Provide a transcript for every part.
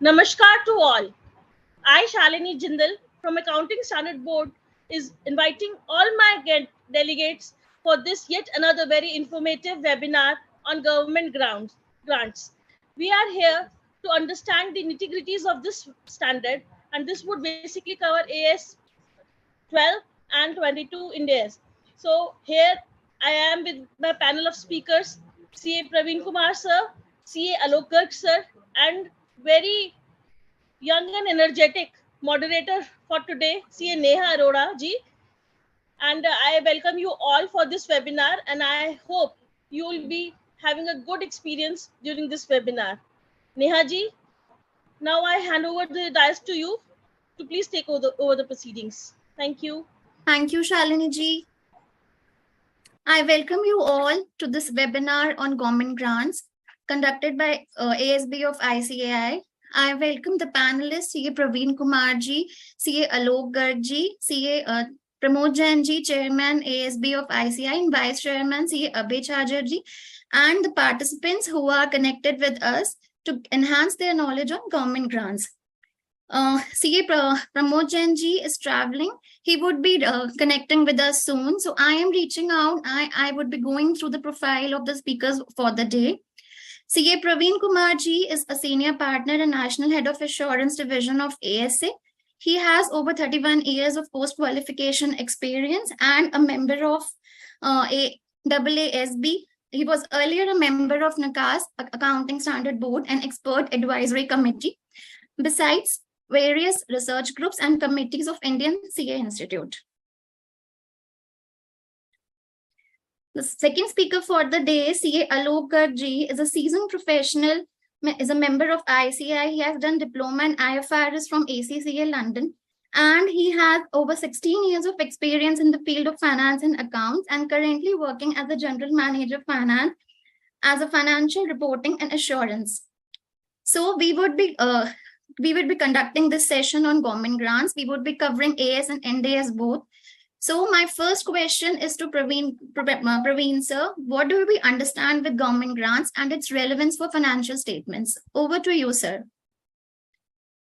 Namaskar to all. I, Shalini Jindal from Accounting Standard Board, is inviting all my delegates for this yet another very informative webinar on government grants. We are here to understand the nitty-gritties of this standard, and this would basically cover AS 12 and 22 Ind AS. So here I am with my panel of speakers, CA Praveen Kumar sir, CA Alok Garg sir, and very young and energetic moderator for today, CA Neha Arora ji. And I welcome you all for this webinar, and I hope you will be having a good experience during this webinar. Neha ji, now I hand over the dais to you to please take over the proceedings. Thank you. Thank you, Shalini ji. I welcome you all to this webinar on government grants conducted by ASB of ICAI. I welcome the panelists, CA Praveen Kumar ji, CA Alok Garg ji, CA Pramod Jain ji, Chairman ASB of ICAI, and Vice Chairman CA Abhay Chajar ji, and the participants who are connected with us to enhance their knowledge on government grants. CA Pramod Jain ji is traveling. He would be connecting with us soon. So I am reaching out. I would be going through the profile of the speakers for the day. CA Praveen Kumar ji is a senior partner and national head of assurance division of ASA. He has over 31 years of post-qualification experience and a member of AASB. He was earlier a member of NACAS, Accounting Standard Board, and Expert Advisory Committee. Besides, various research groups and committees of Indian CA Institute. The second speaker for the day, CA Alok Garg ji, is a seasoned professional, is a member of ICAI. He has done diploma in IFRS from ACCA London, and he has over 16 years of experience in the field of finance and accounts, and currently working as a general manager of finance as a financial reporting and assurance. So we would be conducting this session on government grants. We would be covering AS and Ind AS both. So my first question is to Praveen sir. What do we understand with government grants and its relevance for financial statements? Over to you, sir.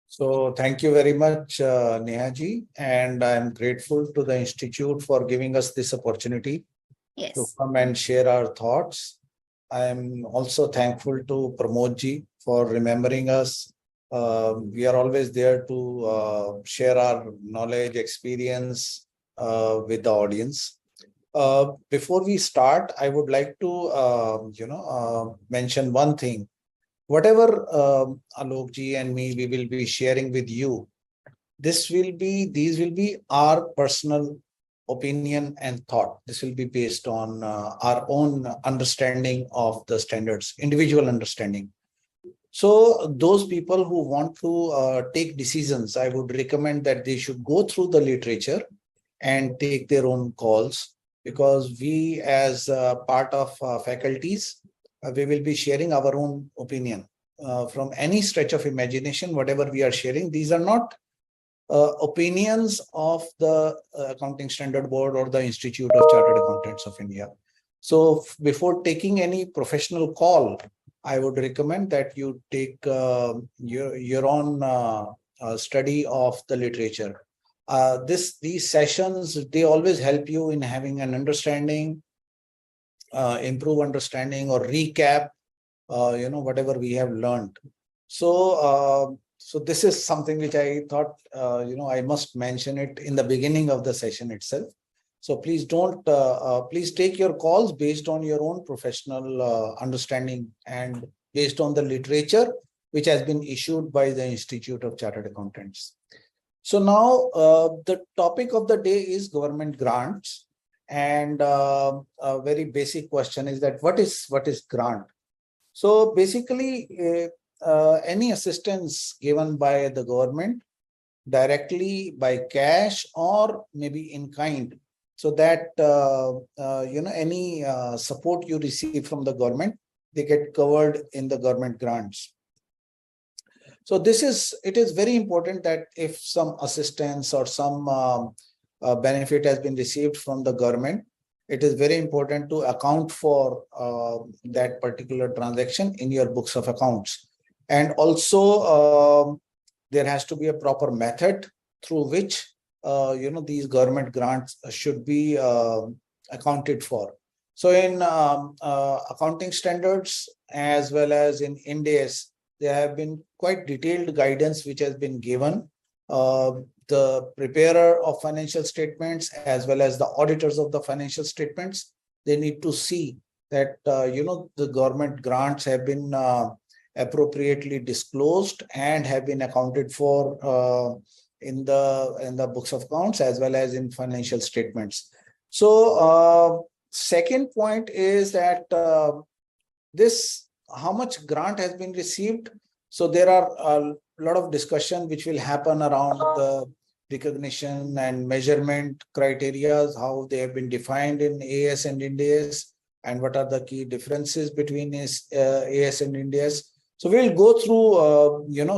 So thank you very much, Neha ji, and I'm grateful to the Institute for giving us this opportunity to come and share our thoughts. I'm also thankful to Pramod ji for remembering us. We are always there to share our knowledge, experience with the audience. Before we start, I would like to, mention one thing. Whatever Alok ji and me, we will be sharing with you, these will be our personal opinion and thought. This will be based on our own understanding of the standards, individual understanding. So those people who want to take decisions, I would recommend that they should go through the literature and take their own calls, because we as part of faculties, we will be sharing our own opinion from any stretch of imagination. Whatever we are sharing, these are not opinions of the Accounting Standard Board or the Institute of Chartered Accountants of India. So before taking any professional call, I would recommend that you take your own study of the literature. These sessions, they always help you in having an understanding, improve understanding, or recap, whatever we have learned. So, so this is something which I thought, I must mention it in the beginning of the session itself. So please don't, please take your calls based on your own professional understanding and based on the literature which has been issued by the Institute of Chartered Accountants. So now the topic of the day is government grants, and a very basic question is that what is grant? So basically, any assistance given by the government directly by cash or maybe in kind, so that any support you receive from the government, they get covered in the government grants. So it is very important that if some assistance or some benefit has been received from the government, it is very important to account for that particular transaction in your books of accounts. And also, there has to be a proper method through which these government grants should be accounted for. So in accounting standards as well as in Ind AS, there have been quite detailed guidance which has been given. The preparer of financial statements as well as the auditors of the financial statements, they need to see that the government grants have been appropriately disclosed and have been accounted for in the books of accounts as well as in financial statements. So second point is that how much grant has been received. So there are a lot of discussion which will happen around the recognition and measurement criteria, how they have been defined in AS and Ind AS, and what are the key differences between AS and Ind AS. So we'll go through,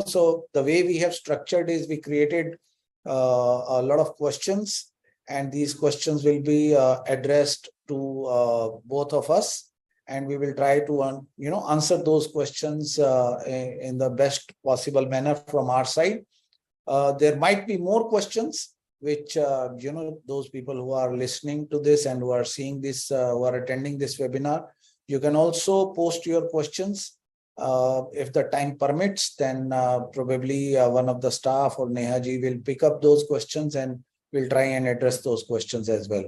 so the way we have structured is we created a lot of questions, and these questions will be addressed to both of us, and we will try to answer those questions in the best possible manner from our side. There might be more questions which those people who are listening to this and who are seeing this, who are attending this webinar, you can also post your questions. If the time permits, then probably one of the staff or Nehaji will pick up those questions and we'll try and address those questions as well.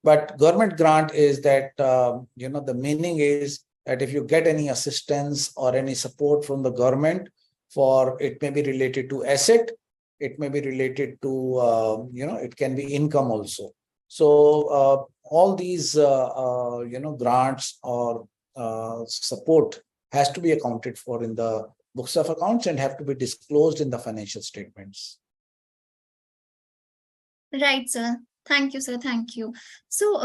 But government grant is that, the meaning is that if you get any assistance or any support from the government, for it may be related to asset, it may be related to, it can be income also. So all these, grants or support has to be accounted for in the books of accounts and have to be disclosed in the financial statements. Right, sir. Thank you, sir. Thank you. So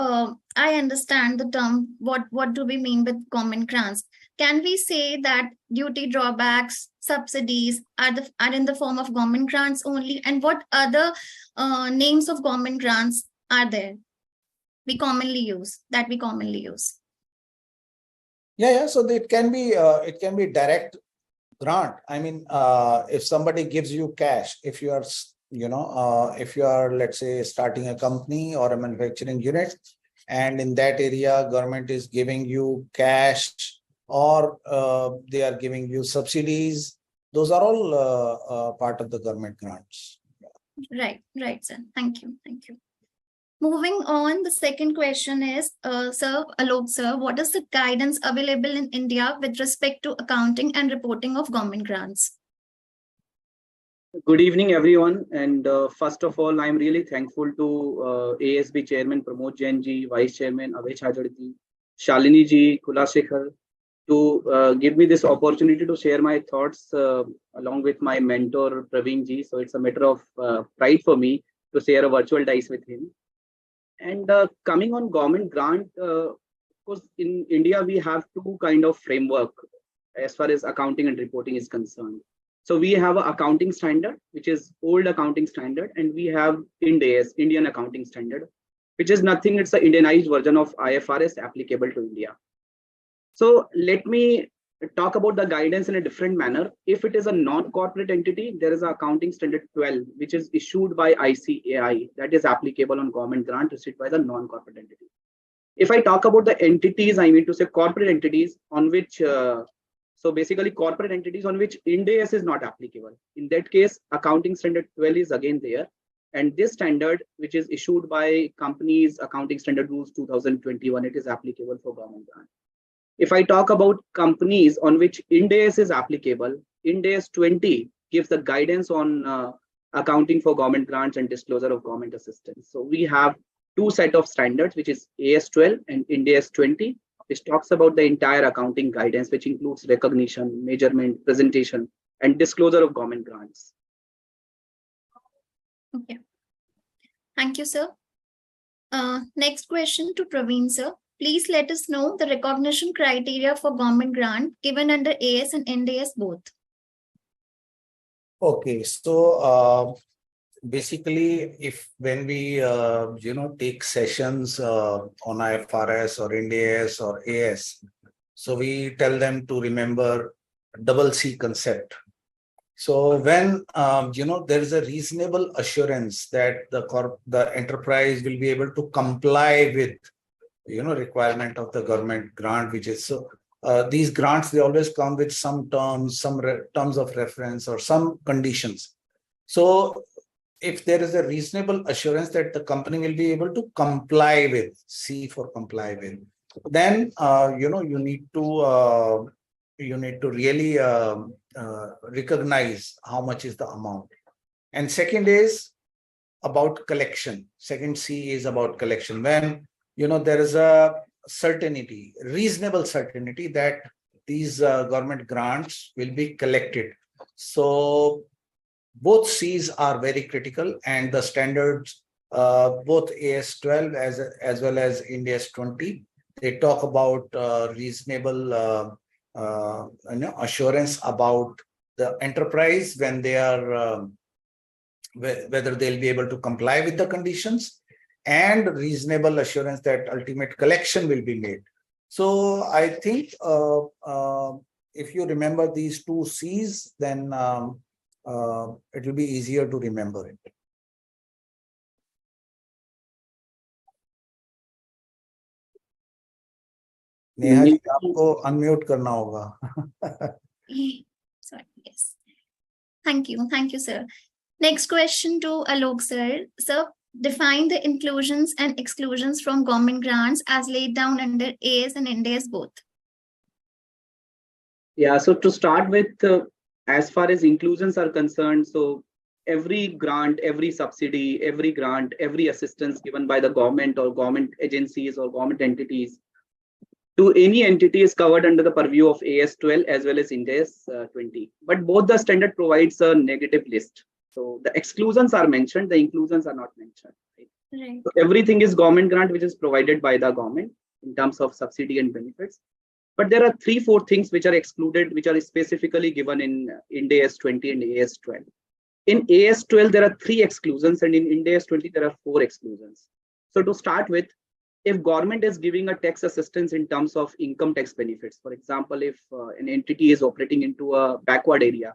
I understand the term, what do we mean with government grants? Can we say that duty drawbacks, subsidies are in the form of government grants only? And what other names of government grants are there we commonly use? Yeah. So it can be direct grant. I mean, if somebody gives you cash, if you are, if you are, let's say, starting a company or a manufacturing unit, and in that area, government is giving you cash or they are giving you subsidies, those are all part of the government grants. Right, sir. Thank you. Moving on, the second question is, sir, Alok sir, what is the guidance available in India with respect to accounting and reporting of government grants? Good evening, everyone. And first of all, I'm really thankful to ASB Chairman Pramod Jain ji, Vice Chairman Avesh Hajad ji, Shalini ji, Kulasekhar, to give me this opportunity to share my thoughts along with my mentor Praveen ji. So it's a matter of pride for me to share a virtual dice with him. And coming on government grant, of course, in India, we have two kind of framework as far as accounting and reporting is concerned. So we have an accounting standard, which is old accounting standard, and we have Ind AS, Indian Accounting Standard, which is nothing, it's an Indianized version of IFRS applicable to India. So let me talk about the guidance in a different manner. If it is a non-corporate entity, there is an accounting standard 12, which is issued by ICAI, that is applicable on government grant received by the non-corporate entity. If I talk about the entities, I mean to say corporate entities on which, so basically corporate entities on which Ind AS is not applicable. In that case, accounting standard 12 is again there. And this standard, which is issued by companies, accounting standard rules 2021, it is applicable for government grant. If I talk about companies on which Ind AS is applicable, Ind AS 20 gives the guidance on accounting for government grants and disclosure of government assistance. So we have two set of standards, which is AS 12 and Ind AS 20, which talks about the entire accounting guidance, which includes recognition, measurement, presentation, and disclosure of government grants. Okay. Thank you, sir. Next question to Praveen, sir. Please let us know the recognition criteria for government grant given under AS and Ind AS both. Okay, so basically, when we take sessions on IFRS or Ind AS or AS, so we tell them to remember double C concept. So when there is a reasonable assurance that the enterprise will be able to comply with requirement of the government grant, which is so these grants, they always come with some terms, terms of reference or some conditions. So if there is a reasonable assurance that the company will be able to comply with, C for comply with, then you need to really recognize how much is the amount. And second is about collection. Second C is about collection. When there is a certainty, reasonable certainty that these government grants will be collected. So both C's are very critical, and the standards, both AS 12 as well as Ind AS 20, they talk about reasonable assurance about the enterprise when they are whether they'll be able to comply with the conditions, and reasonable assurance that ultimate collection will be made. So I think if you remember these two C's, then it will be easier to remember it. Neha ji, आपको unmute करना होगा. Sorry, yes. Thank you, sir. Next question to Alok sir. Sir, define the inclusions and exclusions from government grants as laid down under AS and Ind AS both. Yeah, so to start with, as far as inclusions are concerned, so every grant, every subsidy, every grant, every assistance given by the government or government agencies or government entities to any entity is covered under the purview of AS 12 as well as Ind AS 20. But both the standard provides a negative list. So the exclusions are mentioned, the inclusions are not mentioned. Right? So everything is government grant which is provided by the government in terms of subsidy and benefits. But there are 3-4 things which are excluded, which are specifically given in Ind AS 20 and AS 12. In AS 12, there are 3 exclusions, and in Ind AS 20, there are 4 exclusions. So to start with, if government is giving a tax assistance in terms of income tax benefits, for example, if an entity is operating into a backward area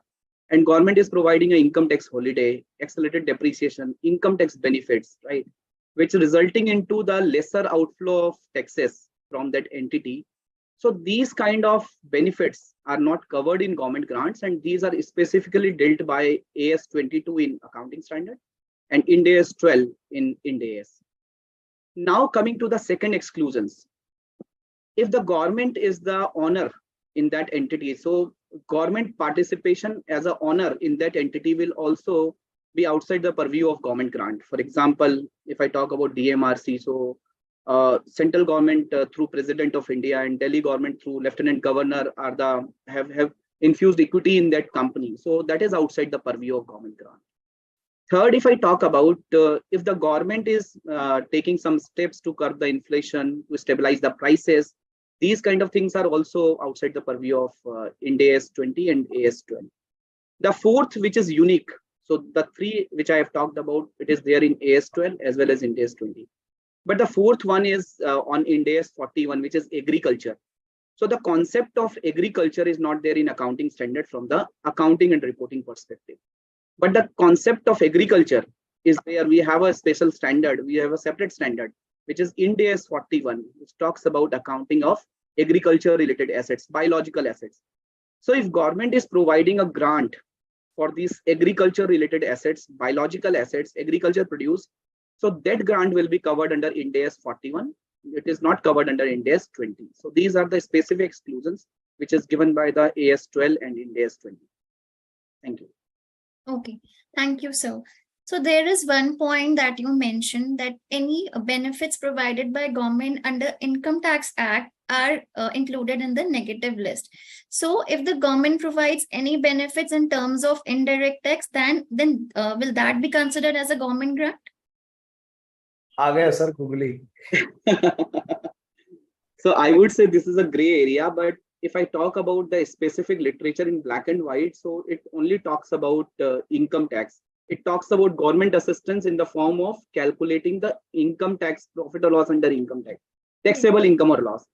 and government is providing an income tax holiday, accelerated depreciation, income tax benefits, right, which resulting into the lesser outflow of taxes from that entity. So these kind of benefits are not covered in government grants, and these are specifically dealt by AS 22 in accounting standard and Ind AS 12 in Ind AS. Now coming to the second exclusions. If the government is the owner in that entity, so government participation as an owner in that entity will also be outside the purview of government grant. For example, if I talk about DMRC, so central government through President of India and Delhi government through Lieutenant Governor are have infused equity in that company. So that is outside the purview of government grant. Third, if I talk about if the government is taking some steps to curb the inflation, to stabilize the prices, these kind of things are also outside the purview of Ind AS 20 and AS 12. The fourth, which is unique, so the 3 which I have talked about, it is there in AS 12 as well as in AS 20. But the fourth one is on Ind AS 41, which is agriculture. So the concept of agriculture is not there in accounting standard from the accounting and reporting perspective. But the concept of agriculture is where we have a special standard, we have a separate standard, which is Ind AS 41, which talks about accounting of agriculture related assets, biological assets. So if government is providing a grant for these agriculture related assets, biological assets, agriculture produce, so that grant will be covered under Ind AS 41. It is not covered under Ind AS 20. So these are the specific exclusions which is given by the AS 12 and Ind AS 20. Thank you. Okay, thank you, sir. So there is one point that you mentioned, that any benefits provided by government under Income Tax Act are included in the negative list. So if the government provides any benefits in terms of indirect tax, then will that be considered as a government grant? Sir, Googly. So I would say this is a gray area, but if I talk about the specific literature in black and white, so it only talks about income tax. It talks about government assistance in the form of calculating the income tax, profit or loss under income tax, taxable income or loss.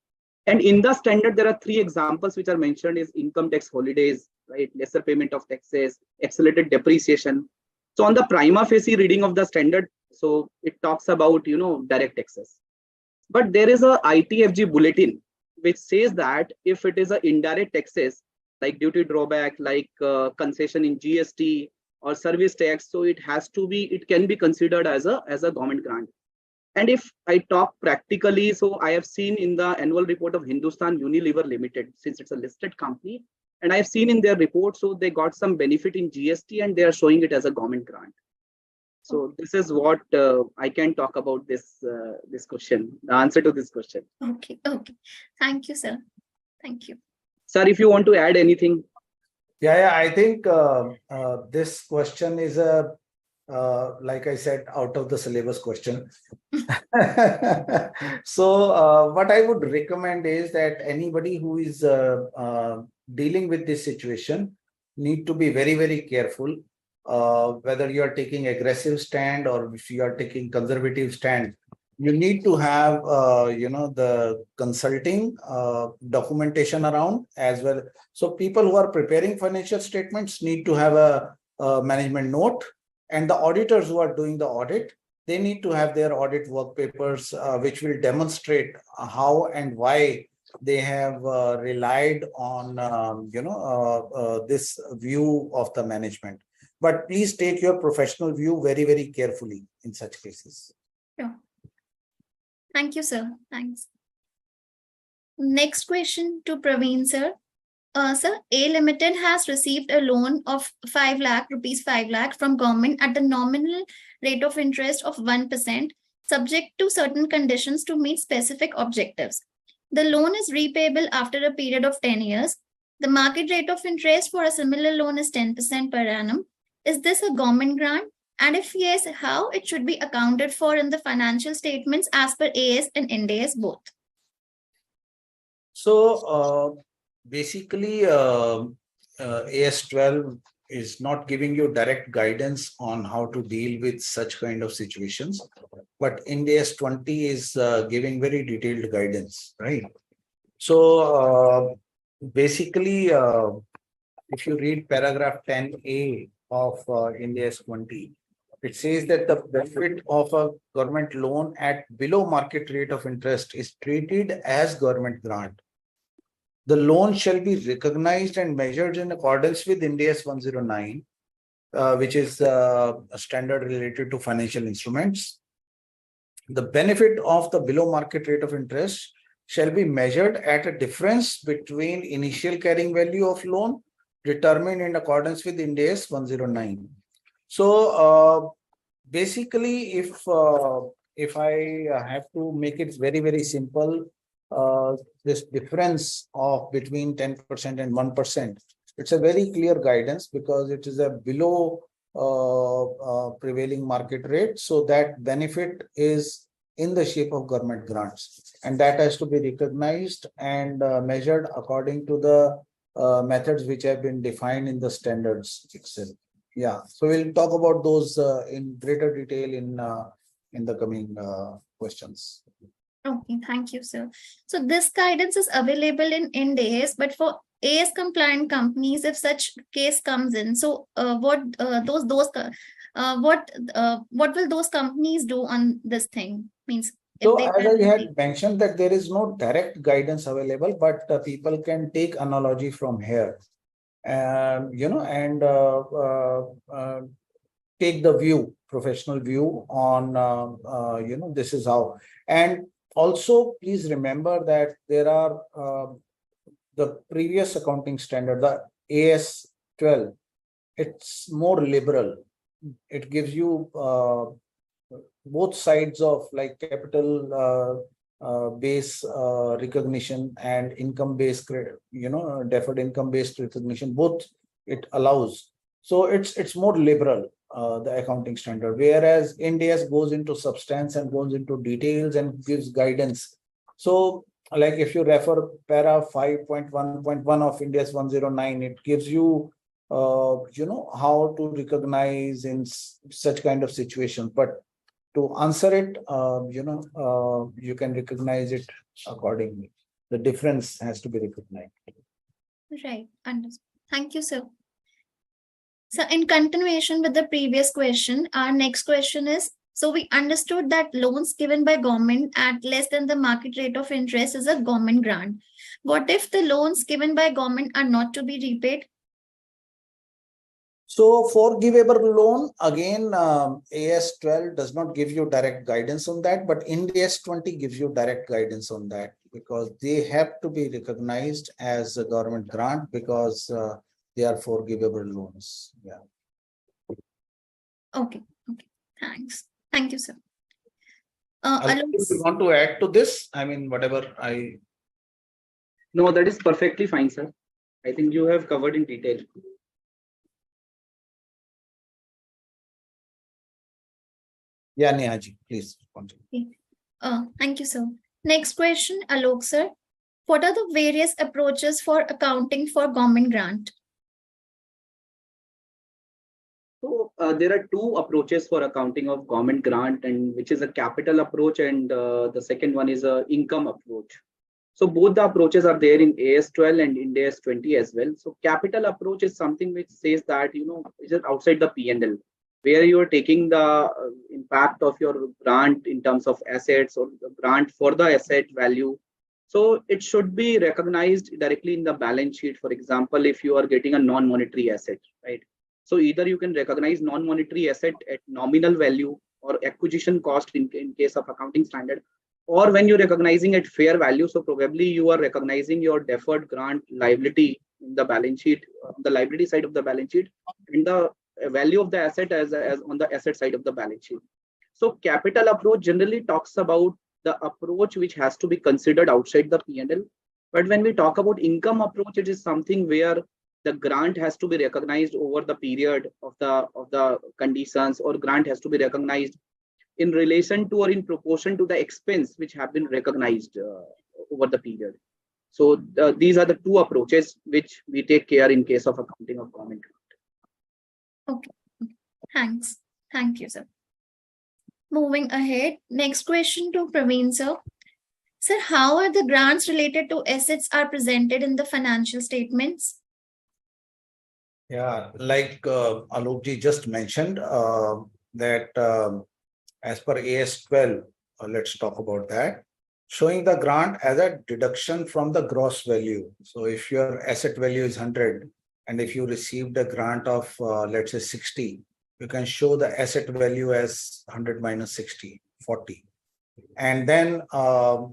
And in the standard, there are 3 examples which are mentioned is income tax holidays, right? Lesser payment of taxes, accelerated depreciation. So on the prima facie reading of the standard, so it talks about, direct taxes. But there is a ITFG bulletin which says that if it is a indirect taxes like duty drawback, like concession in GST or service tax, so it can be considered as a government grant. And if I talk practically, so I have seen in the annual report of Hindustan Unilever Limited, since it's a listed company, and I have seen in their report, so they got some benefit in GST and they are showing it as a government grant. So this is what I can talk about this question, the answer to this question. Okay. Thank you, sir. Thank you. Sir, if you want to add anything. Yeah, I think this question is like I said, out of the syllabus question. So what I would recommend is that anybody who is dealing with this situation need to be very, very careful. Whether you are taking aggressive stand or if you are taking conservative stand, you need to have the consulting documentation around as well. So people who are preparing financial statements need to have a management note, and the auditors who are doing the audit, they need to have their audit work papers which will demonstrate how and why they have relied on this view of the management. But please take your professional view very, very carefully in such cases. Yeah. Thank you, sir. Thanks. Next question to Praveen, sir. Sir, A Limited has received a loan of 5 lakh rupees, 5 lakh from government at the nominal rate of interest of 1%, subject to certain conditions to meet specific objectives. The loan is repayable after a period of 10 years. The market rate of interest for a similar loan is 10% per annum. Is this a government grant? And if yes, how it should be accounted for in the financial statements as per AS and Ind AS both? So basically, AS12 is not giving you direct guidance on how to deal with such kind of situations, but Ind AS 20 is giving very detailed guidance, right? So basically, if you read paragraph 10A of Ind AS 20, it says that the benefit of a government loan at below market rate of interest is treated as government grant. The loan shall be recognized and measured in accordance with Ind AS 109, which is a standard related to financial instruments. The benefit of the below market rate of interest shall be measured at a difference between initial carrying value of loan determined in accordance with Ind AS 109. So basically, if I have to make it very, very simple, this difference of between 10% and 1%, it's a very clear guidance because it is a below prevailing market rate. So that benefit is in the shape of government grants, and that has to be recognized and measured according to the methods which have been defined in the standards itself. Yeah, so we'll talk about those in greater detail in the coming questions. Okay, thank you, sir. So this guidance is available in Ind AS, but for AS compliant companies, if such case comes in, so what will those companies do on this thing? Means, so as I had mentioned that there is no direct guidance available, but people can take analogy from here. And take the view, professional view on, this is how. And also, please remember that there are the previous accounting standard, the AS12, it's more liberal. It gives you both sides of like capital base recognition and income based, deferred income based recognition, both it allows. So it's more liberal, the accounting standard, whereas Ind AS goes into substance and goes into details and gives guidance. So like if you refer para 5.1.1 of Ind AS 109, it gives you how to recognize in such kind of situations. But to answer it, you can recognize it accordingly. the difference has to be recognized. Right. Understood. Thank you, sir. So in continuation with the previous question, our next question is, so we understood that loans given by government at less than the market rate of interest is a government grant. What if the loans given by government are not to be repaid? So forgivable loan, again, AS 12 does not give you direct guidance on that, but Ind AS 20 gives you direct guidance on that, because they have to be recognized as a government grant because they are forgivable loans. Yeah. Okay. Okay. Thanks. Thank you, sir. If you want to add to this, I mean, whatever I... No, that is perfectly fine, sir. I think you have covered in detail. Yeah, Nehaji, please continue. Thank you, sir. Next question, Alok, sir. What are the various approaches for accounting for government grant? So there are two approaches for accounting of government grant, and which is a capital approach, and the second one is a income approach. So both the approaches are there in AS 12 and Ind AS 20 as well. So capital approach is something which says that, it is outside the P&L, where you are taking the impact of your grant in terms of assets or the grant for the asset value. So it should be recognized directly in the balance sheet. For example, if you are getting a non-monetary asset, right? So either you can recognize non-monetary asset at nominal value or acquisition cost in case of accounting standard, or when you're recognizing at fair value. So probably you are recognizing your deferred grant liability in the balance sheet, the liability side of the balance sheet, and the value of the asset as on the asset side of the balance sheet. So capital approach generally talks about the approach which has to be considered outside the P&L. But when we talk about income approach, it is something where the grant has to be recognized over the period of the conditions, or grant has to be recognized in relation to or in proportion to the expense which have been recognized over the period. So these are the two approaches which we take care in case of accounting of government grant. Okay, thanks. Thank you, sir. Moving ahead, next question to Praveen, sir. Sir, how are the grants related to assets are presented in the financial statements? Yeah, like Alokji just mentioned, that as per AS 12, let's talk about that, showing the grant as a deduction from the gross value. So if your asset value is 100, and if you received a grant of, let's say 60, you can show the asset value as 100 minus 60, 40. And then,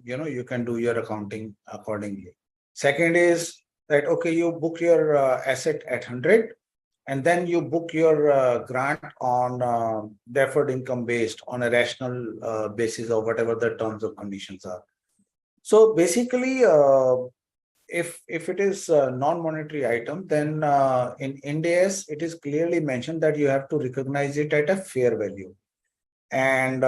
you can do your accounting accordingly. Second is that, okay, you book your asset at 100, and then you book your grant on deferred income based on a rational basis or whatever the terms of conditions are. So basically, if it is a non-monetary item, then in Ind AS, it is clearly mentioned that you have to recognize it at a fair value. And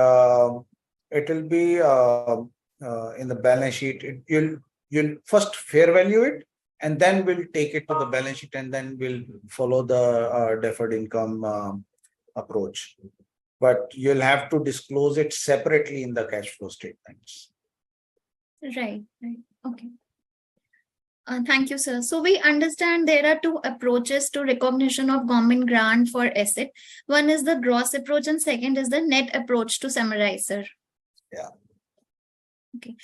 it will be in the balance sheet. You'll first fair value it, and then we'll take it to the balance sheet, and then we'll follow the deferred income approach. But you'll have to disclose it separately in the cash flow statements. Right. Okay. Thank you, sir. So we understand there are two approaches to recognition of government grant for asset. One is the gross approach, and second is the net approach, to summarize, sir. Yeah. Okay.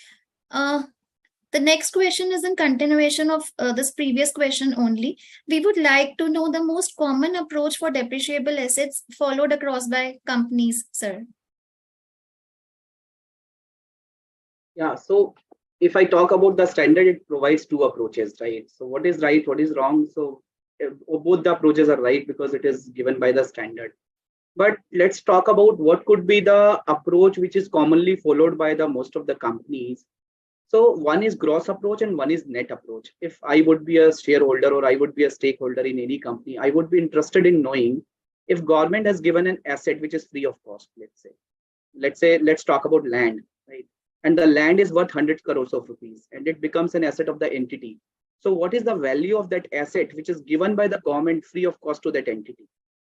The next question is in continuation of this previous question only. We would like to know the most common approach for depreciable assets followed across by companies, sir. Yeah, so if I talk about the standard, it provides two approaches, right? So what is right, what is wrong? So both the approaches are right because it is given by the standard. But let's talk about what could be the approach which is commonly followed by the most of the companies. So one is gross approach and one is net approach. If I would be a shareholder or I would be a stakeholder in any company, I would be interested in knowing if government has given an asset which is free of cost, let's talk about land, right? And the land is worth 100 crores of rupees and it becomes an asset of the entity. So what is the value of that asset which is given by the government free of cost to that entity?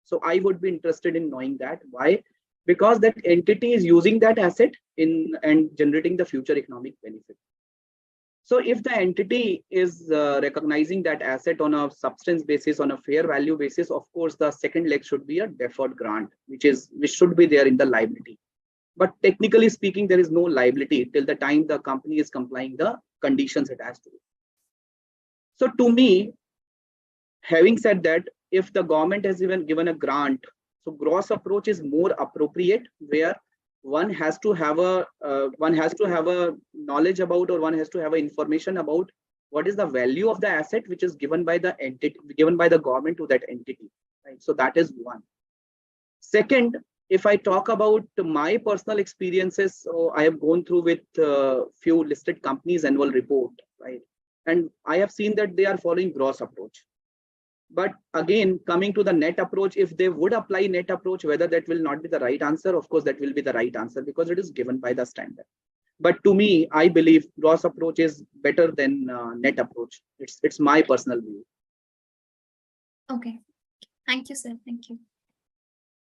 So I would be interested in knowing that. Why? Because that entity is using that asset and generating the future economic benefit. So if the entity is recognizing that asset on a substance basis, on a fair value basis, of course, the second leg should be a deferred grant, which should be there in the liability. But technically speaking, there is no liability till the time the company is complying the conditions attached to it. So to me, having said that, if the government has even given a grant, so gross approach is more appropriate, where one has to have a knowledge about, or one has to have a information about what is the value of the asset which is given by the entity, given by the government to that entity, right? So that is one. Second, if I talk about my personal experiences, so I have gone through with few listed companies annual report, right? And I have seen that they are following gross approach. But again, coming to the net approach, if they would apply net approach, whether that will not be the right answer, of course, that will be the right answer because it is given by the standard. But to me, I believe gross approach is better than net approach. It's my personal view. Okay. Thank you, sir. Thank you.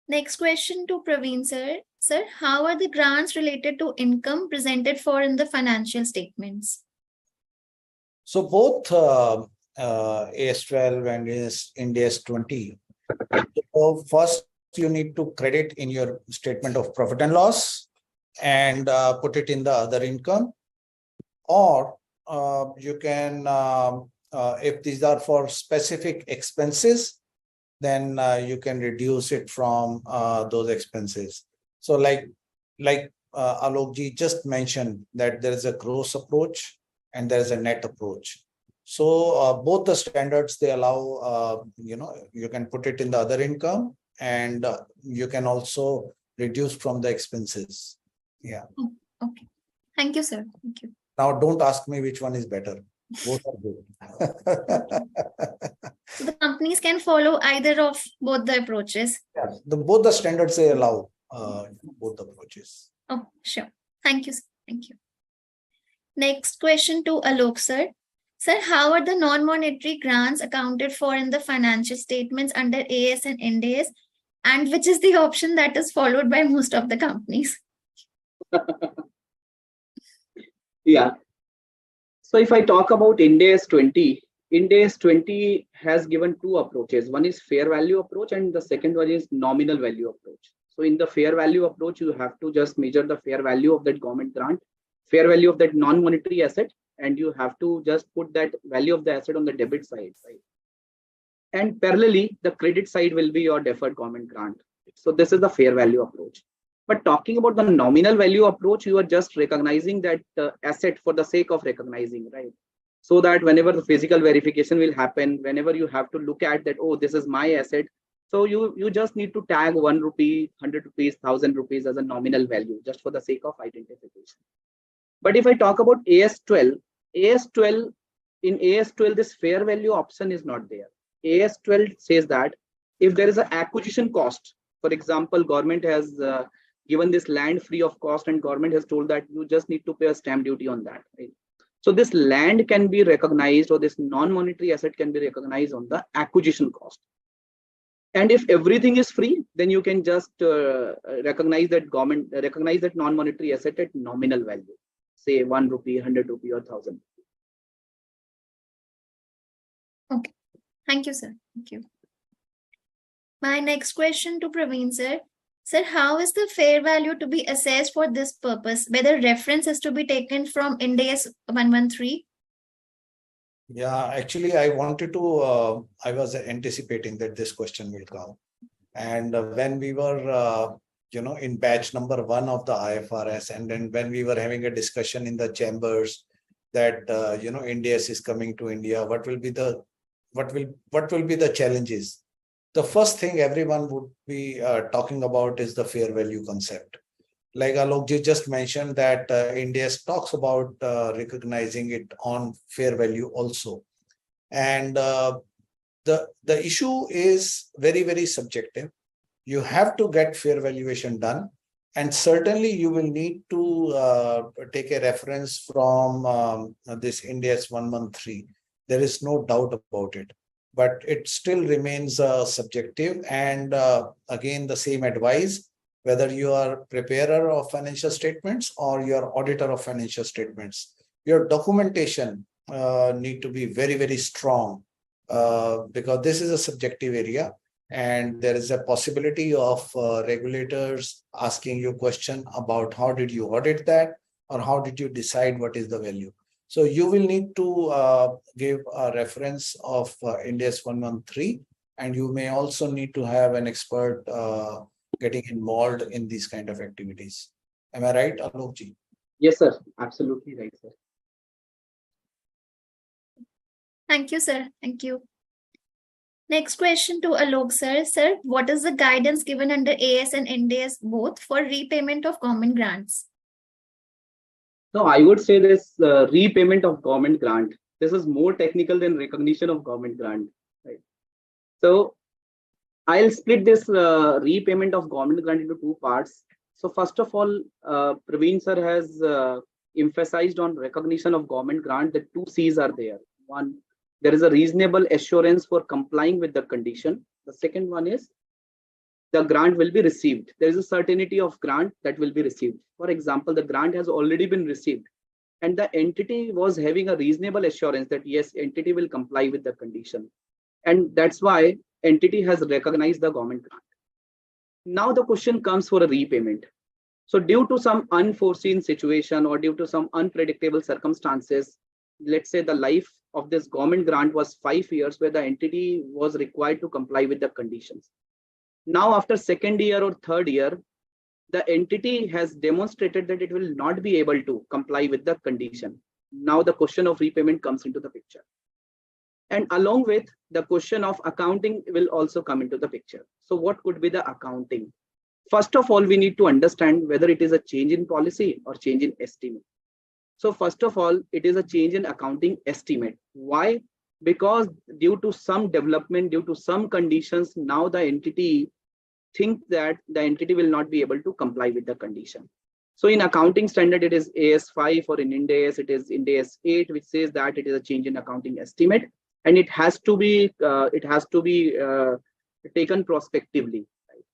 Next question to Praveen, sir. Sir, how are the grants related to income presented for in the financial statements? So both AS12 and Ind AS 20. So first, you need to credit in your statement of profit and loss and put it in the other income, or you can, if these are for specific expenses, then you can reduce it from those expenses. So like Alokji just mentioned, that there is a gross approach and there is a net approach. So both the standards, they allow, you can put it in the other income, and you can also reduce from the expenses. Yeah. Okay. Thank you, sir. Thank you. Now, don't ask me which one is better. Both are good. So the companies can follow either of both the approaches. Yeah, both the standards, they allow both approaches. Oh, sure. Thank you, sir. Thank you. Next question to Alok, sir. Sir, how are the non-monetary grants accounted for in the financial statements under AS and Ind AS, and which is the option that is followed by most of the companies? Yeah. So if I talk about Ind AS 20, Ind AS 20 has given two approaches. One is fair value approach and the second one is nominal value approach. So in the fair value approach, you have to just measure the fair value of that government grant, fair value of that non-monetary asset, and you have to just put that value of the asset on the debit side, right? And parallelly, the credit side will be your deferred government grant. So this is the fair value approach. But talking about the nominal value approach, you are just recognizing that asset for the sake of recognizing, right? So that whenever the physical verification will happen, whenever you have to look at that, oh, this is my asset. So you just need to tag 1 rupee, 100 rupees, 1000 rupees as a nominal value, just for the sake of identification. But if I talk about AS12, in AS12, this fair value option is not there. AS12 says that if there is an acquisition cost, for example, government has given this land free of cost, and government has told that you just need to pay a stamp duty on that, right? So this land can be recognized, or this non-monetary asset can be recognized on the acquisition cost. And if everything is free, then you can just recognize that non-monetary asset at nominal value, say 1 rupee, 100 rupee, or 1000. Okay. Thank you, sir. Thank you. My next question to Praveen, sir. Sir, how is the fair value to be assessed for this purpose? Whether reference is to be taken from Ind AS 113? Yeah, actually, I wanted to, I was anticipating that this question will come. And when we were, in batch number 1 of the IFRS, and then when we were having a discussion in the chambers that, Ind AS is coming to India, what will be the challenges? The first thing everyone would be talking about is the fair value concept. Like Alokji just mentioned that Ind AS talks about recognizing it on fair value also. And the issue is very, very subjective. You have to get fair valuation done. And certainly you will need to take a reference from this Ind AS 113. There is no doubt about it. But it still remains subjective. And again, the same advice, whether you are preparer of financial statements or you are auditor of financial statements, your documentation need to be very, very strong because this is a subjective area. And there is a possibility of regulators asking you a question about how did you audit that or how did you decide what is the value. So you will need to give a reference of Ind AS 113, and you may also need to have an expert getting involved in these kind of activities. Am I right, Alokji? Yes, sir. Absolutely right, sir. Thank you, sir. Thank you. Next question to Alok sir. Sir, what is the guidance given under AS and Ind AS both for repayment of government grants? No, I would say this repayment of government grant. This is more technical than recognition of government grant. Right? So I'll split this repayment of government grant into two parts. So first of all, Praveen sir has emphasized on recognition of government grant. The two C's are there. One, there is a reasonable assurance for complying with the condition. The second one is the grant will be received. There is a certainty of grant that will be received. For example, the grant has already been received and the entity was having a reasonable assurance that yes, entity will comply with the condition. And that's why entity has recognized the government grant. Now the question comes for a repayment. So due to some unforeseen situation or due to some unpredictable circumstances, let's say the life of this government grant was 5 years where the entity was required to comply with the conditions. Now after second year or third year, the entity has demonstrated that it will not be able to comply with the condition. Now the question of repayment comes into the picture. And along with the question of accounting will also come into the picture. So what could be the accounting? First of all, we need to understand whether it is a change in policy or change in estimate. So first of all, it is a change in accounting estimate. Why? Because due to some development, due to some conditions, now the entity thinks that the entity will not be able to comply with the condition. So in accounting standard, it is AS 5, or in Ind AS, it is Ind AS 8, which says that it is a change in accounting estimate, and it has to be taken prospectively. Right?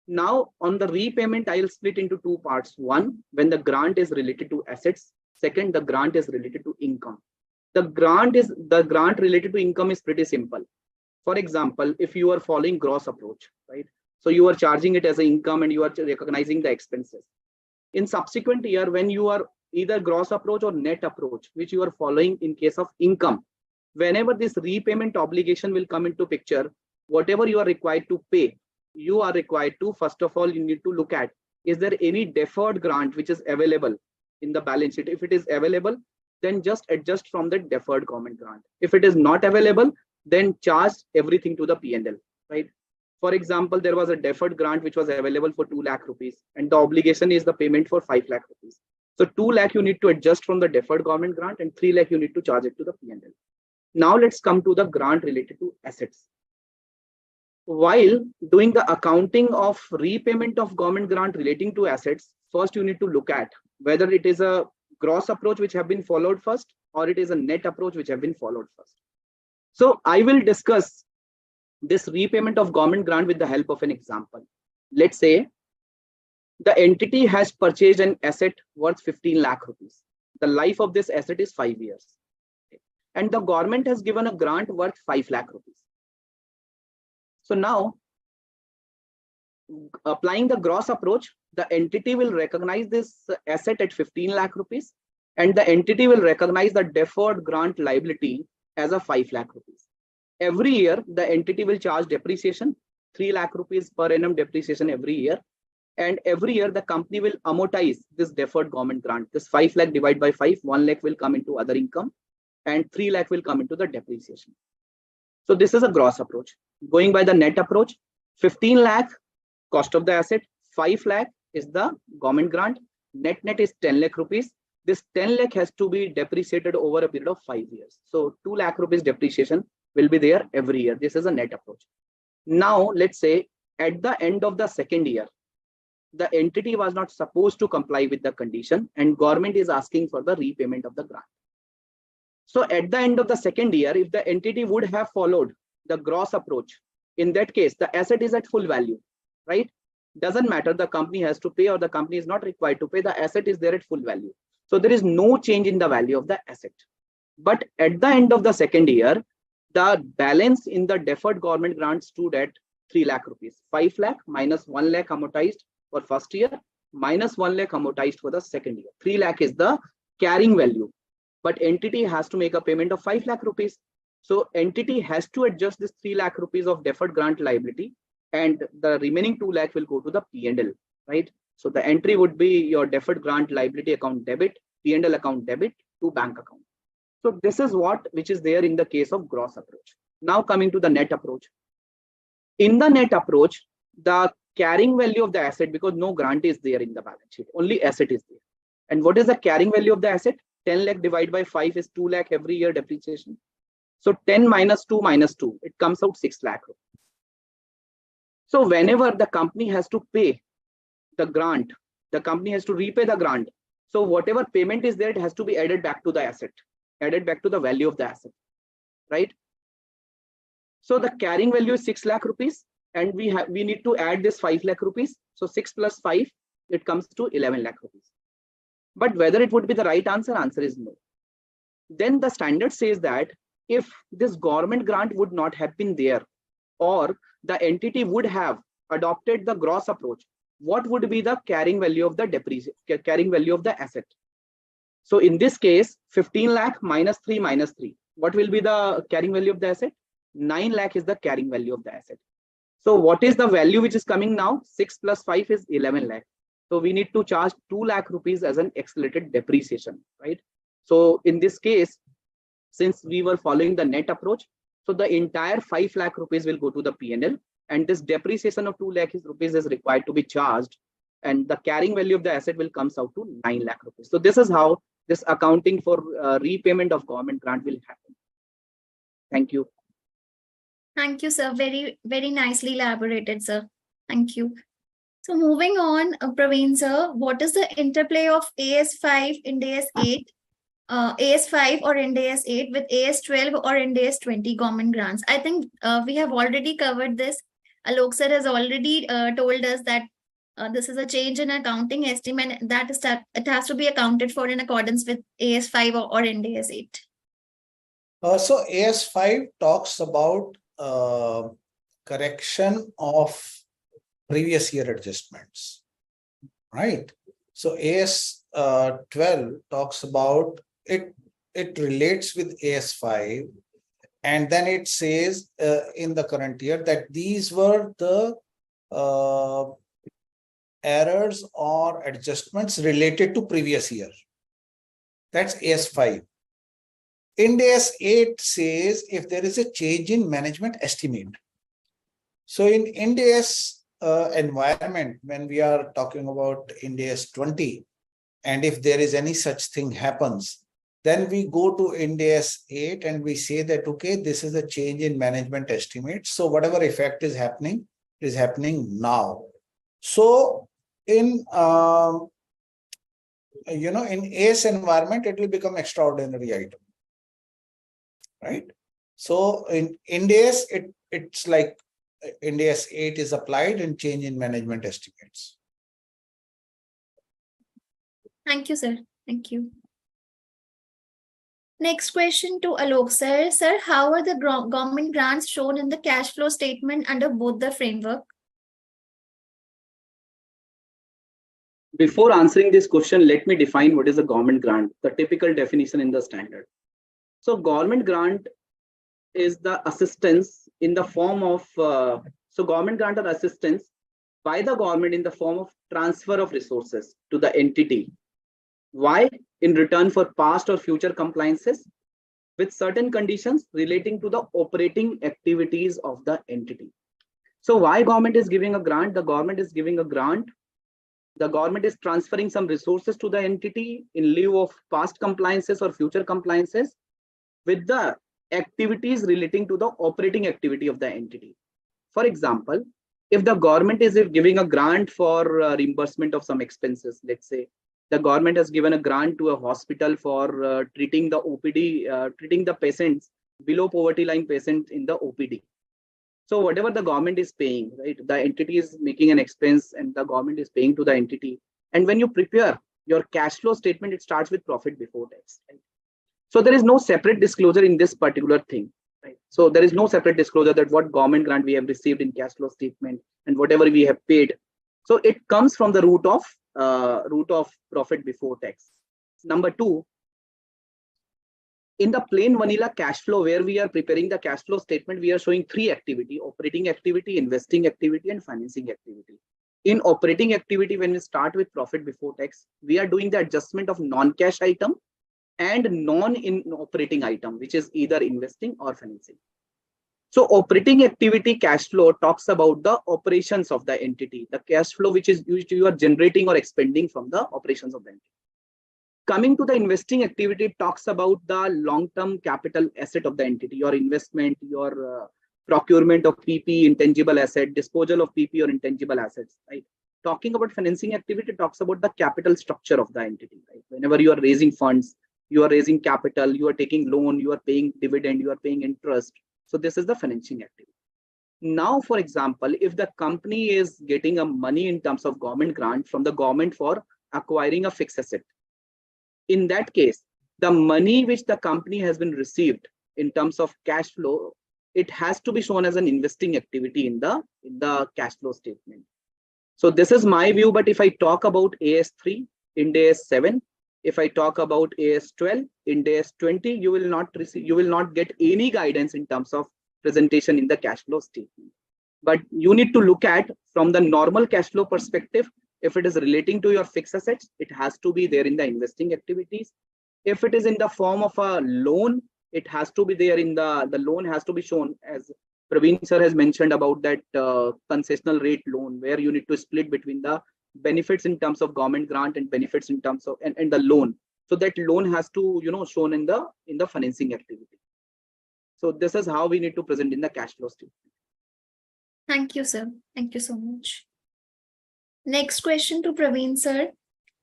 Now on the repayment, I'll split into two parts. One, when the grant is related to assets. Second, the grant is related to income. The grant related to income is pretty simple. For example, if you are following gross approach, right? So you are charging it as an income and you are recognizing the expenses. In subsequent year, when you are either gross approach or net approach, which you are following in case of income, whenever this repayment obligation will come into picture, whatever you are required to pay, you are required to, first of all, you need to look at, is there any deferred grant which is available in the balance sheet? If it is available, then just adjust from the deferred government grant. If it is not available, then charge everything to the P&L, right? For example, there was a deferred grant which was available for 2 lakh rupees and the obligation is the payment for 5 lakh rupees. So 2 lakh you need to adjust from the deferred government grant and 3 lakh you need to charge it to the P&L. Now let's come to the grant related to assets. While doing the accounting of repayment of government grant relating to assets, first you need to look at whether it is a gross approach which have been followed first or it is a net approach which have been followed first. So I will discuss this repayment of government grant with the help of an example. Let's say the entity has purchased an asset worth 15 lakh rupees. The life of this asset is 5 years. And the government has given a grant worth 5 lakh rupees. So now, applying the gross approach, the entity will recognize this asset at 15 lakh rupees and the entity will recognize the deferred grant liability as a 5 lakh rupees. Every year, the entity will charge depreciation, 3 lakh rupees per annum depreciation every year. And every year, the company will amortize this deferred government grant. This 5 lakh divided by 5, 1 lakh will come into other income and 3 lakh will come into the depreciation. So this is a gross approach. Going by the net approach, 15 lakh cost of the asset, 5 lakh is the government grant, net is 10 lakh rupees. This 10 lakh has to be depreciated over a period of 5 years. So 2 lakh rupees depreciation will be there every year. This is a net approach. Now, let's say at the end of the second year, the entity was not supposed to comply with the condition and government is asking for the repayment of the grant. So at the end of the second year, if the entity would have followed the gross approach, in that case, the asset is at full value, right? Doesn't matter the company has to pay or the company is not required to pay, the asset is there at full value. So there is no change in the value of the asset. But at the end of the second year, the balance in the deferred government grant stood at 3 lakh rupees. 5 lakh minus 1 lakh amortized for first year, minus 1 lakh amortized for the second year. 3 lakh is the carrying value. But entity has to make a payment of 5 lakh rupees. So entity has to adjust this 3 lakh rupees of deferred grant liability, and the remaining 2 lakh will go to the P&L, right? So the entry would be your deferred grant liability account debit, P&L account debit to bank account. So this is which is there in the case of gross approach. Now coming to the net approach. In the net approach, the carrying value of the asset, because no grant is there in the balance sheet, only asset is there. And what is the carrying value of the asset? 10 lakh divided by 5 is 2 lakh every year depreciation. So 10 minus 2 minus 2, it comes out 6 lakh. So whenever the company has to pay the grant, the company has to repay the grant. So whatever payment is there, it has to be added back to the asset, added back to the value of the asset, right? So the carrying value is 6 lakh rupees, and we need to add this 5 lakh rupees. So 6 plus 5, it comes to 11 lakh rupees. But whether it would be the right answer, answer is no. Then the standard says that if this government grant would not have been there, or the entity would have adopted the gross approach, what would be the carrying value of the carrying value of the asset? So in this case, 15 lakh minus 3 minus 3. What will be the carrying value of the asset? 9 lakh is the carrying value of the asset. So what is the value which is coming now? 6 plus 5 is 11 lakh. So we need to charge 2 lakh rupees as an accelerated depreciation, right? So in this case, since we were following the net approach, so the entire 5 lakh rupees will go to the P&L, and this depreciation of 2 lakh rupees is required to be charged, and the carrying value of the asset will comes out to 9 lakh rupees. So this is how this accounting for repayment of government grant will happen. Thank you. Thank you, sir. Very, very nicely elaborated, sir. Thank you. So moving on, Praveen, sir, what is the interplay of AS5, Ind AS 8, AS5 or Ind AS 8 with AS12 or Ind AS 20 government grants? I think we have already covered this. Alok sir has already told us that this is a change in accounting estimate that it has to be accounted for in accordance with AS5 or Ind AS 8. So AS5 talks about correction of previous year adjustments, right? So AS12 talks about it. It relates with AS5, and then it says in the current year that these were the errors or adjustments related to previous year. That's AS5. Ind AS 8 says if there is a change in management estimate. So in Ind AS environment, when we are talking about Ind AS 20, and if there is any such thing happens, then we go to Ind AS 8 and we say that, okay, this is a change in management estimate. So whatever effect is happening now. So in in AS environment, it will become extraordinary item, right? So in Ind AS, it's like Ind AS 8 is applied and change in management estimates. Thank you, sir. Thank you. Next question to Alok sir. Sir, how are the government grants shown in the cash flow statement under both the framework? Before answering this question, let me define what is a government grant, the typical definition in the standard. So government grant is the assistance in the form of, so government grant or assistance by the government in the form of transfer of resources to the entity. Why? In return for past or future compliances with certain conditions relating to the operating activities of the entity. So why government is giving a grant? The government is giving a grant. The government is transferring some resources to the entity in lieu of past compliances or future compliances with the activities relating to the operating activity of the entity. For example, if the government is giving a grant for reimbursement of some expenses, let's say the government has given a grant to a hospital for treating the OPD, treating the patients, below poverty line patients in the OPD. So whatever the government is paying, right, the entity is making an expense and the government is paying to the entity. And when you prepare your cash flow statement, it starts with profit before tax. Right? So there is no separate disclosure in this particular thing. Right? So there is no separate disclosure that what government grant we have received in cash flow statement and whatever we have paid. So it comes from the root of profit before tax. Number two, in the plain vanilla cash flow where we are preparing the cash flow statement, we are showing three activity: operating activity, investing activity, and financing activity. In operating activity, when we start with profit before tax, we are doing the adjustment of non-cash item and non-operating item, which is either investing or financing. So operating activity cash flow talks about the operations of the entity, the cash flow which is used, you are generating or expending from the operations of the entity. Coming to the investing activity, it talks about the long-term capital asset of the entity, your investment, your procurement of PP, intangible asset, disposal of PP or intangible assets, right? Talking about financing activity, talks about the capital structure of the entity, right? Whenever you are raising funds, you are raising capital, you are taking loan, you are paying dividend, you are paying interest. So this is the financing activity. Now, for example, if the company is getting a money in terms of government grant from the government for acquiring a fixed asset, in that case, the money which the company has been received in terms of cash flow, it has to be shown as an investing activity in the cash flow statement. So this is my view. But if I talk about AS3, Ind AS 7, if I talk about AS 12, Ind AS 20, you will not get any guidance in terms of presentation in the cash flow statement. But you need to look at from the normal cash flow perspective. If it is relating to your fixed assets, it has to be there in the investing activities. If it is in the form of a loan, it has to be there in the loan has to be shown, as Praveen sir has mentioned about that concessional rate loan, where you need to split between the benefits in terms of government grant and benefits in terms of and the loan. So that loan has to, shown in the financing activity. So this is how we need to present in the cash flow statement. Thank you, sir. Thank you so much. Next question to Praveen sir.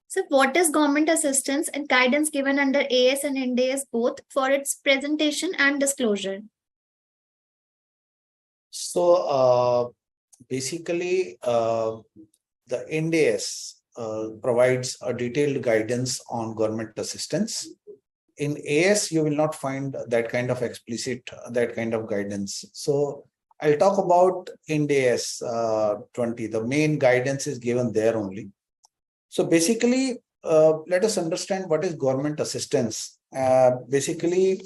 So what is government assistance and guidance given under AS and Ind AS both for its presentation and disclosure? So basically, the Ind AS provides a detailed guidance on government assistance. In AS, you will not find that kind of explicit, that kind of guidance. So I'll talk about Ind AS 20. The main guidance is given there only. So basically, let us understand what is government assistance. Basically,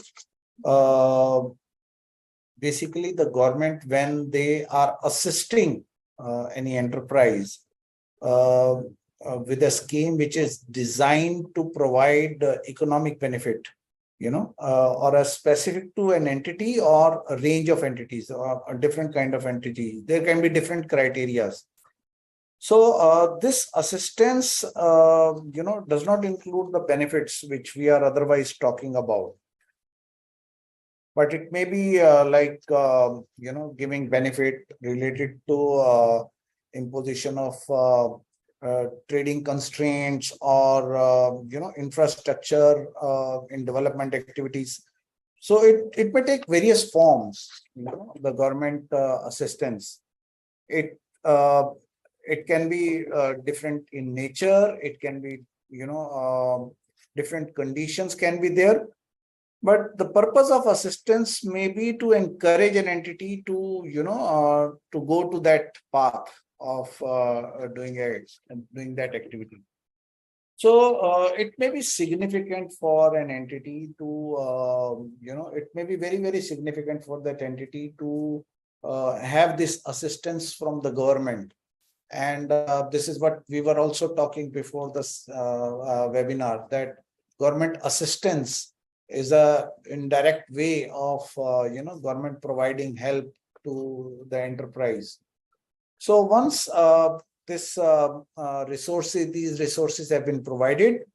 the government, when they are assisting any enterprise with a scheme which is designed to provide economic benefit, or a specific to an entity or a range of entities or a different kind of entity. There can be different criteria. So this assistance, does not include the benefits which we are otherwise talking about. But it may be giving benefit related to imposition of trading constraints or infrastructure in development activities. So it may take various forms. The government assistance. It can be different in nature. It can be different conditions can be there. But the purpose of assistance may be to encourage an entity to to go to that path of doing that activity. So it may be significant for an entity to it may be very, very significant for that entity to have this assistance from the government. And this is what we were also talking before this webinar, that government assistance is a indirect way of government providing help to the enterprise. So once these resources have been provided,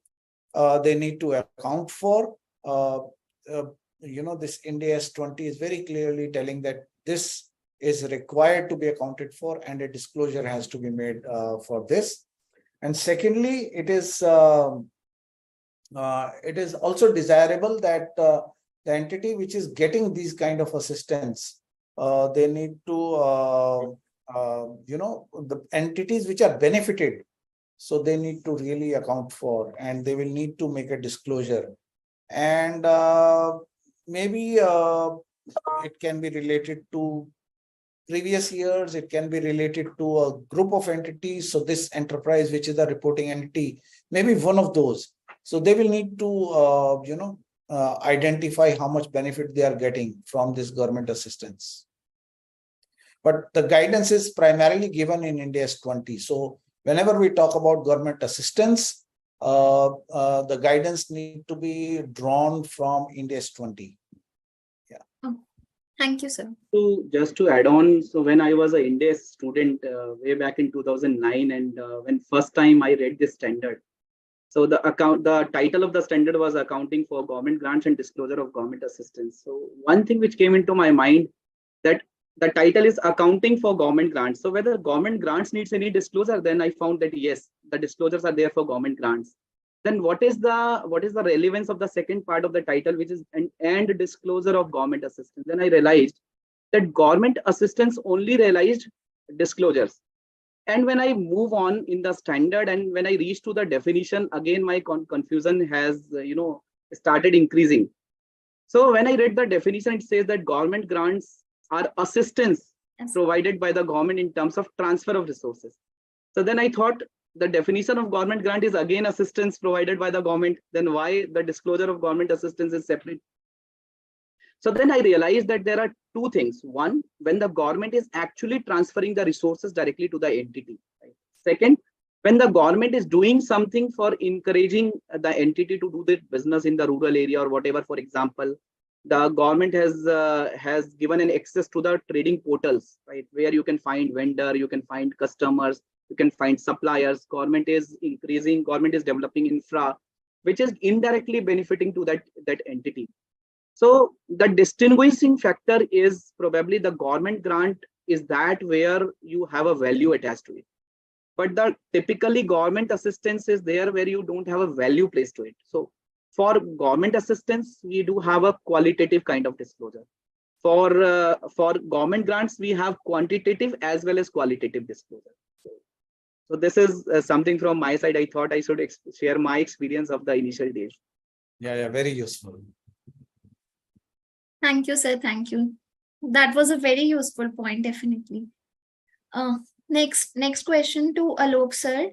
they need to account for. This Ind AS 20 is very clearly telling that this is required to be accounted for, and a disclosure has to be made for this. And secondly, it is also desirable that the entity which is getting these kind of assistance, they need to, the entities which are benefited So they need to really account for, and they will need to make a disclosure. And maybe it can be related to previous years, it can be related to a group of entities. So this enterprise, which is the reporting entity, maybe one of those. So they will need to, identify how much benefit they are getting from this government assistance. But the guidance is primarily given in Ind AS 20. So whenever we talk about government assistance, the guidance need to be drawn from Ind AS 20. Yeah. Oh, thank you, sir. So just to add on, so when I was an Ind AS student way back in 2009, and when first time I read this standard, so the title of the standard was Accounting for Government Grants and Disclosure of Government Assistance. So one thing which came into my mind, that the title is Accounting for Government Grants. So whether government grants needs any disclosure, then I found that yes, the disclosures are there for government grants. Then what is the relevance of the second part of the title, which is and disclosure of government assistance? Then I realized that government assistance only realized disclosures. And when I move on in the standard, and when I reach to the definition, again my confusion has started increasing. So when I read the definition, it says that government grants are assistance provided by the government in terms of transfer of resources. So then I thought the definition of government grant is again assistance provided by the government. Then why the disclosure of government assistance is separate? So then I realized that there are two things. One, when the government is actually transferring the resources directly to the entity. Right? Second, when the government is doing something for encouraging the entity to do the business in the rural area or whatever. For example, the government has given an access to the trading portals, right, where you can find vendor, you can find customers, you can find suppliers. Government is developing infra, which is indirectly benefiting to that entity. So the distinguishing factor is probably the government grant is that where you have a value attached to it. But the typically government assistance is there where you don't have a value placed to it. So for government assistance, we do have a qualitative kind of disclosure. For government grants, we have quantitative as well as qualitative disclosure. So this is something from my side. I thought I should share my experience of the initial days. Yeah, very useful. Thank you, sir. Thank you. That was a very useful point, definitely. Next question to Alok, sir.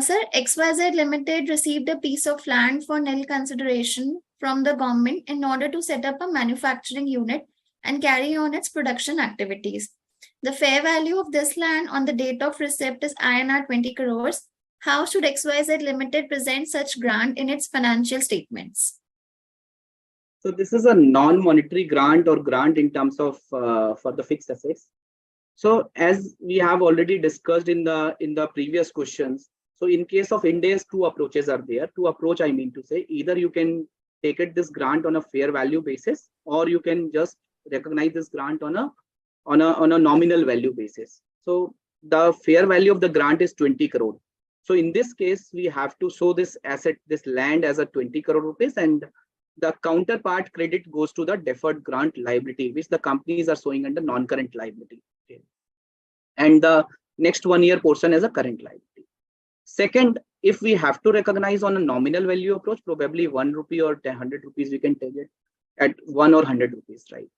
Sir, XYZ Limited received a piece of land for nil consideration from the government in order to set up a manufacturing unit and carry on its production activities. The fair value of this land on the date of receipt is INR 20 crores. How should XYZ Limited present such grant in its financial statements? So this is a non-monetary grant or grant in terms of for the fixed assets. So as we have already discussed in the previous questions, so in case of Ind AS, two approaches are there. Two approach, I mean to say, either you can take this grant on a fair value basis, or you can just recognize this grant on a nominal value basis. So the fair value of the grant is 20 crore. So in this case, we have to show this asset, this land, as a 20 crore rupees, and the counterpart credit goes to the deferred grant liability, which the companies are showing under non-current liability. Okay. And the next 1 year portion as a current liability. Second, if we have to recognize on a nominal value approach, probably 1 rupee or 100 rupees, we can take it at 1 or 100 rupees, right?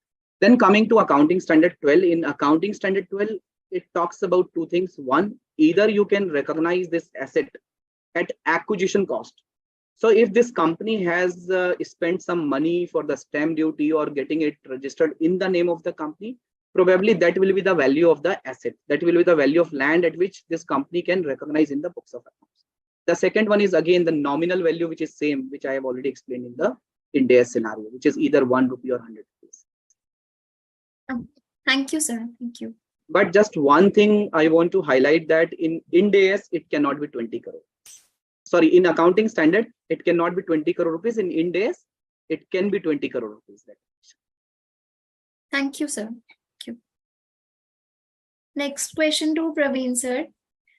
Then coming to accounting standard 12, in accounting standard 12, it talks about two things. One, either you can recognize this asset at acquisition cost. So if this company has spent some money for the stamp duty or getting it registered in the name of the company, probably that will be the value of the asset. That will be the value of land at which this company can recognize in the books of accounts. The second one is again the nominal value, which is same, which I have already explained in the Ind AS scenario, which is either 1 rupee or 100 rupees. Thank you, sir. Thank you. But just one thing I want to highlight, that in Ind AS, it cannot be 20 crore. Sorry, in accounting standard, it cannot be 20 crore rupees. In Ind AS, it can be 20 crore rupees. Thank you, sir. Thank you. Next question to Praveen, sir.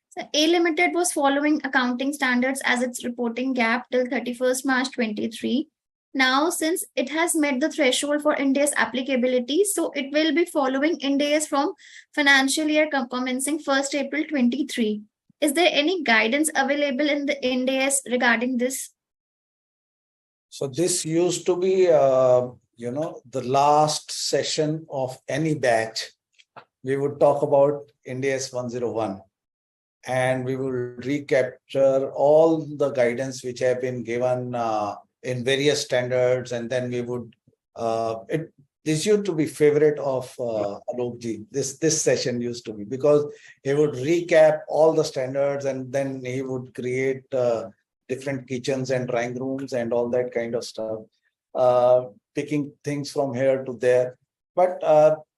So A Limited was following accounting standards as its reporting gap till 31st March 23. Now, since it has met the threshold for Ind AS applicability, so it will be following Ind AS from financial year commencing 1st April 23. Is there any guidance available in the Ind AS regarding this? So this used to be, the last session of any batch. We would talk about Ind AS 101, and we will recapture all the guidance which have been given in various standards, and then we would. This used to be favorite of Alokji. This session used to be, because he would recap all the standards, and then he would create different kitchens and drawing rooms and all that kind of stuff, picking things from here to there. But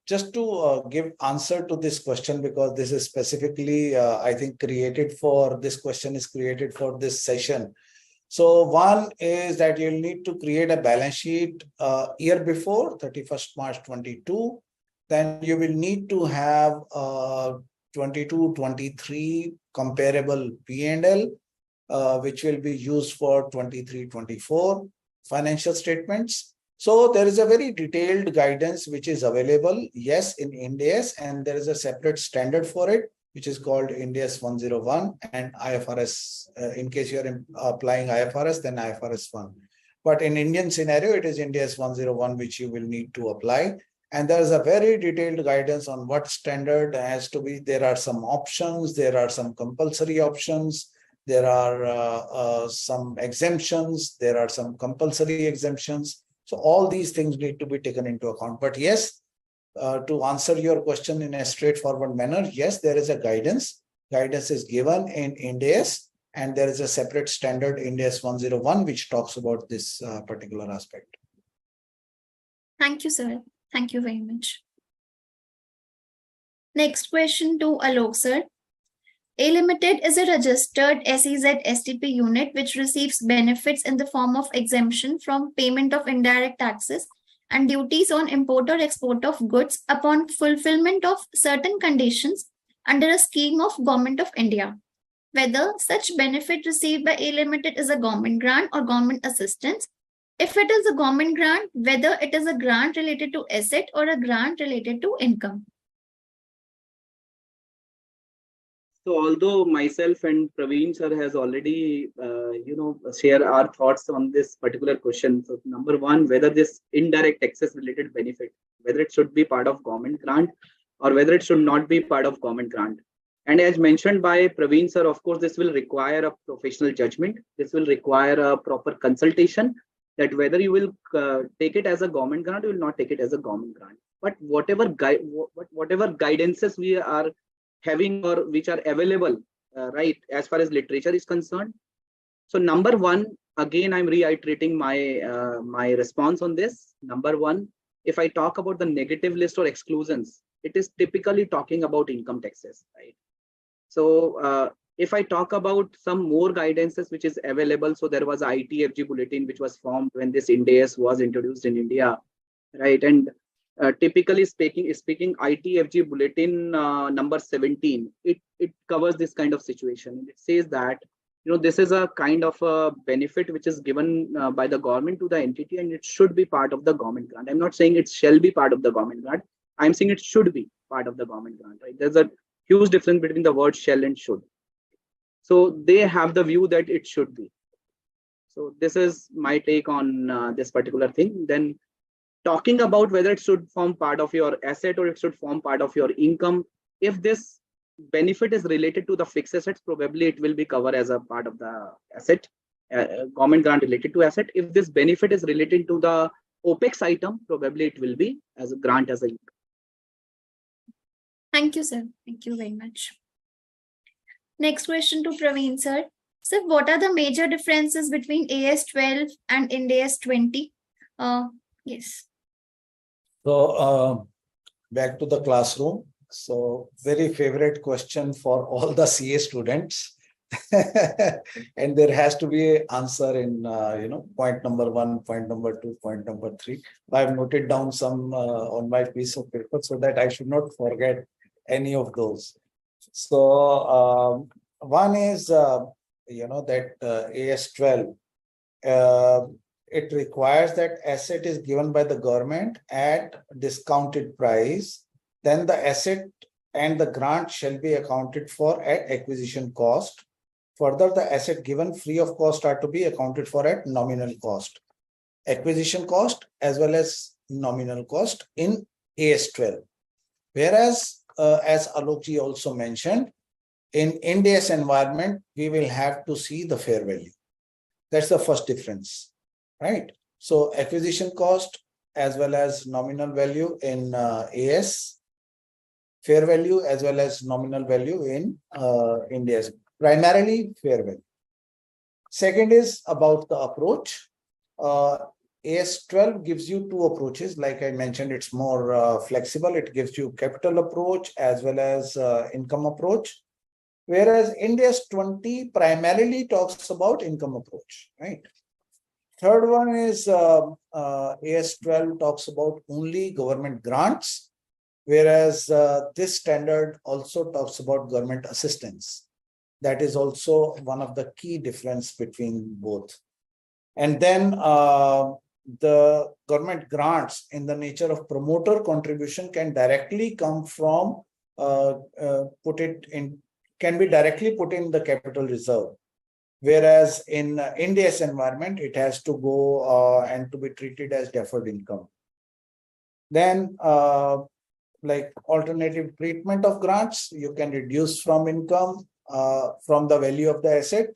just to give answer to this question, because this is specifically, I think, this question is created for this session. So one is that you'll need to create a balance sheet year before 31st March 22. Then you will need to have 22-23 comparable P&L, which will be used for 23-24 financial statements. So there is a very detailed guidance which is available, yes, in Ind AS, and there is a separate standard for it, which is called Ind AS 101 and IFRS. In case you're applying IFRS, then IFRS 1. But in Indian scenario, it is Ind AS 101, which you will need to apply. And there is a very detailed guidance on what standard has to be. There are some options, there are some compulsory options, there are some exemptions, there are some compulsory exemptions. So all these things need to be taken into account. But yes, to answer your question in a straightforward manner, yes, there is a guidance. Guidance is given in Ind AS, and there is a separate standard Ind AS 101, which talks about this particular aspect. Thank you, sir. Thank you very much. Next question to Alok, sir. A Limited is a registered SEZ STP unit which receives benefits in the form of exemption from payment of indirect taxes and duties on import or export of goods upon fulfillment of certain conditions under a scheme of Government of India. Whether such benefit received by A Limited is a government grant or government assistance. If it is a government grant, whether it is a grant related to asset or a grant related to income. So although myself and Praveen sir has already, share our thoughts on this particular question. So number one, whether this indirect taxes related benefit, whether it should be part of government grant or whether it should not be part of government grant. And as mentioned by Praveen sir, of course, this will require a professional judgment. This will require a proper consultation that whether you will take it as a government grant, you will not take it as a government grant. But whatever guidances we are having or which are available, right, as far as literature is concerned. So number one, again, I'm reiterating my response on this. Number one, if I talk about the negative list or exclusions, it is typically talking about income taxes, right? So if I talk about some more guidances which is available, so there was ITFG bulletin which was formed when this Ind AS was introduced in India, right? And typically speaking, ITFG bulletin number 17, it covers this kind of situation. It says that, this is a kind of a benefit which is given by the government to the entity, and it should be part of the government grant. I'm not saying it shall be part of the government grant. I'm saying it should be part of the government grant, right? There's a huge difference between the word shall and should. So they have the view that it should be. So this is my take on this particular thing. Then talking about whether it should form part of your asset or it should form part of your income, if this benefit is related to the fixed assets, probably it will be covered as a part of the asset, government grant related to asset. If this benefit is related to the OPEX item, probably it will be as a grant as a income. Thank you, sir. Thank you very much. Next question to Praveen, sir. Sir, what are the major differences between AS 12 and Ind AS 20? Yes. So back to the classroom. So very favorite question for all the CA students. And there has to be an answer in, point number 1, point number 2, point number 3. I've noted down some on my piece of paper so that I should not forget any of those. So one is, that AS 12, it requires that asset is given by the government at discounted price. Then the asset and the grant shall be accounted for at acquisition cost. Further, the asset given free of cost are to be accounted for at nominal cost, acquisition cost as well as nominal cost in AS12. Whereas, as Alokji also mentioned, in Ind AS environment, we will have to see the fair value. That's the first difference, right? So acquisition cost as well as nominal value in AS, fair value as well as nominal value in Ind AS, primarily fair value. Second is about the approach. AS12 gives you two approaches. Like I mentioned, it's more flexible. It gives you capital approach as well as income approach. Whereas Ind AS 20 primarily talks about income approach, right? Third one is AS 12 talks about only government grants, whereas this standard also talks about government assistance. That is also one of the key difference between both. And then the government grants in the nature of promoter contribution can directly come from can be directly put in the capital reserve. Whereas in Ind AS environment, it has to go and to be treated as deferred income. Then like alternative treatment of grants, you can reduce from income from the value of the asset.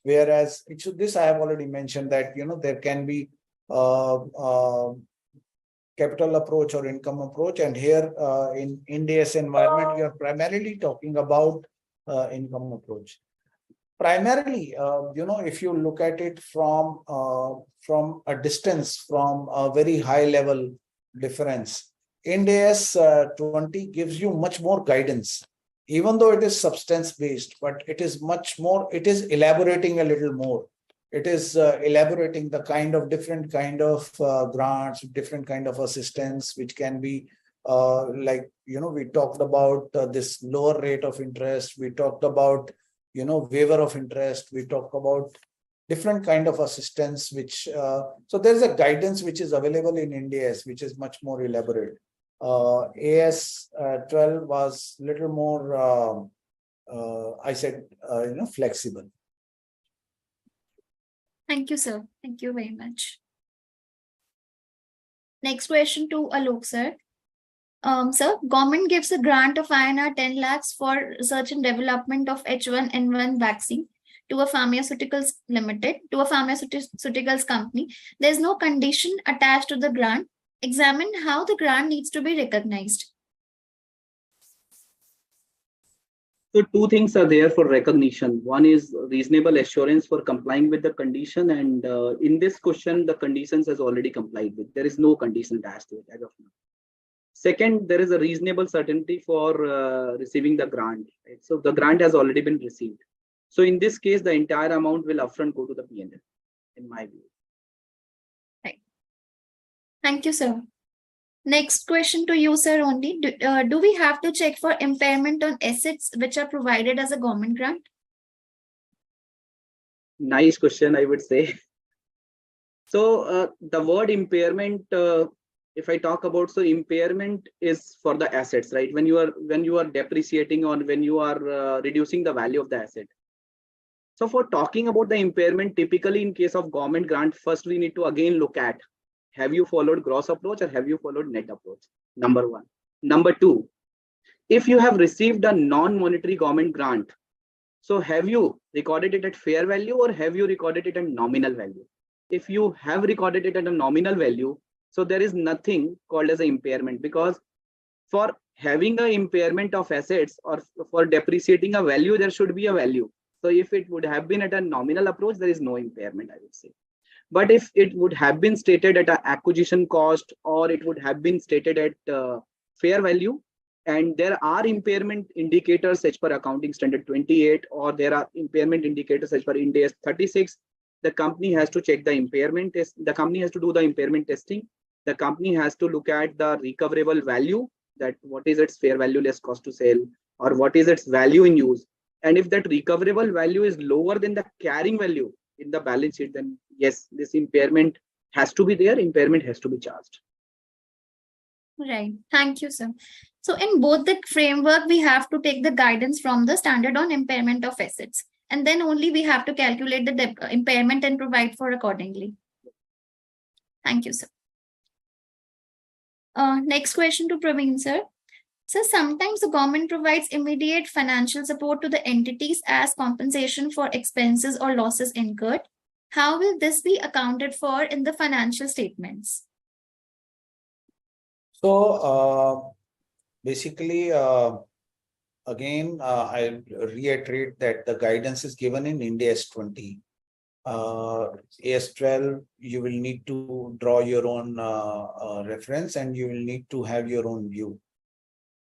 Whereas this I have already mentioned that, there can be capital approach or income approach. And here in Ind AS environment, we are primarily talking about income approach. Primarily, if you look at it from a distance, from a very high level difference, Ind AS 20 gives you much more guidance, even though it is substance based, but it is much more, it is elaborating a little more. It is elaborating the different kind of grants, different kind of assistance, which can be we talked about this lower rate of interest. We talked about, waiver of interest. We talked about different kind of assistance, which, so there's a guidance which is available in Ind AS, which is much more elaborate. AS 12 was little more, flexible. Thank you, sir. Thank you very much. Next question to Alok, sir. Sir, government gives a grant of INR 10 lakhs for research and development of H1N1 vaccine to a pharmaceuticals company. There is no condition attached to the grant. Examine how the grant needs to be recognized. So two things are there for recognition. One is reasonable assurance for complying with the condition, and in this question, the conditions has already complied with. There is no condition attached to it as of now. Second, there is a reasonable certainty for receiving the grant. Right? So the grant has already been received. So in this case, the entire amount will upfront go to the P&L, in my view. Right. Thank you, sir. Next question to you, sir, only. Do we have to check for impairment on assets which are provided as a government grant? Nice question, I would say. So the word impairment, if I talk about, so impairment is for the assets, right? When you are depreciating or when you are reducing the value of the asset. So for talking about the impairment, typically in case of government grant, first we need to again look at, have you followed gross approach or have you followed net approach? Number one. Number two, if you have received a non-monetary government grant, so have you recorded it at fair value or have you recorded it at nominal value? If you have recorded it at a nominal value, so there is nothing called as an impairment, because for having an impairment of assets or for depreciating a value, there should be a value. So if it would have been at a nominal approach, there is no impairment, I would say. But if it would have been stated at an acquisition cost or it would have been stated at fair value, and there are impairment indicators as per accounting standard 28, or there are impairment indicators as per Ind AS 36, the company has to check the impairment test. The company has to do the impairment testing. The company has to look at the recoverable value, that what is its fair value less cost to sell, or what is its value in use. And if that recoverable value is lower than the carrying value in the balance sheet, then yes, this impairment has to be there. Impairment has to be charged. Right. Thank you, sir. So in both the framework, we have to take the guidance from the standard on impairment of assets. And then only we have to calculate the impairment and provide for accordingly. Thank you, sir. Next question to Praveen, sir. So sometimes the government provides immediate financial support to the entities as compensation for expenses or losses incurred. How will this be accounted for in the financial statements? So basically, again, I reiterate that the guidance is given in Ind AS 20. AS 12, you will need to draw your own reference and you will need to have your own view.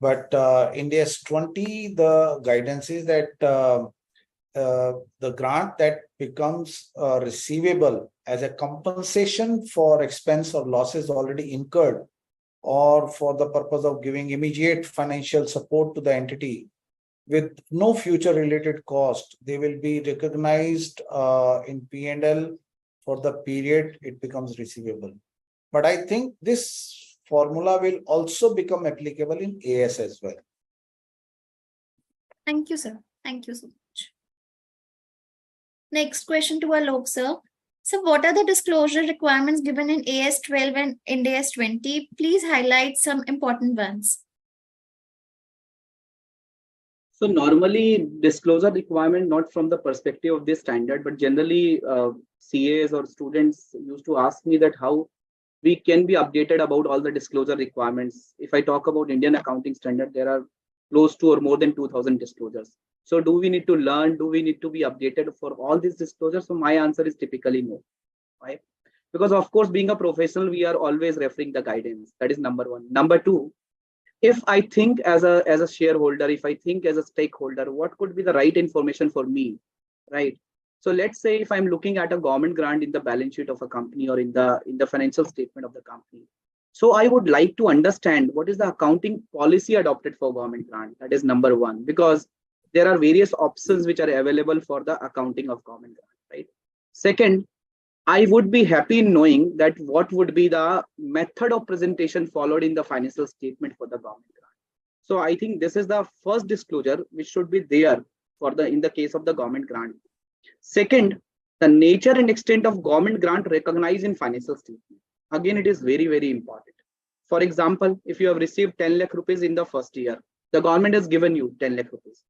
But Ind AS 20, the guidance is that the grant that becomes receivable as a compensation for expense or losses already incurred, or for the purpose of giving immediate financial support to the entity with no future related cost, they will be recognized in P&L for the period it becomes receivable. But I think this formula will also become applicable in AS as well. Thank you, sir. Thank you so much. Next question to Alok, sir. So what are the disclosure requirements given in AS 12 and Ind AS 20? Please highlight some important ones. So normally disclosure requirement, not from the perspective of this standard, but generally CAs or students used to ask me that how we can be updated about all the disclosure requirements. If I talk about Indian accounting standard, there are close to or more than 2000 disclosures. So do we need to learn? Do we need to be updated for all these disclosures? So my answer is typically no. Right? Because of course, being a professional, we are always referring the guidance. That is number one. Number two, if I think as a shareholder, if I think as a stakeholder, what could be the right information for me, right? So let's say if I'm looking at a government grant in the balance sheet of a company or in the financial statement of the company. So I would like to understand what is the accounting policy adopted for government grant. That is number one, because there are various options which are available for the accounting of government grant, right? Second, I would be happy in knowing that what would be the method of presentation followed in the financial statement for the government grant. So I think this is the first disclosure which should be there for in the case of the government grant. Second, the nature and extent of government grant recognized in financial statement. Again, it is very, very important. For example, if you have received 10 lakh rupees in the first year, the government has given you 10 lakh rupees,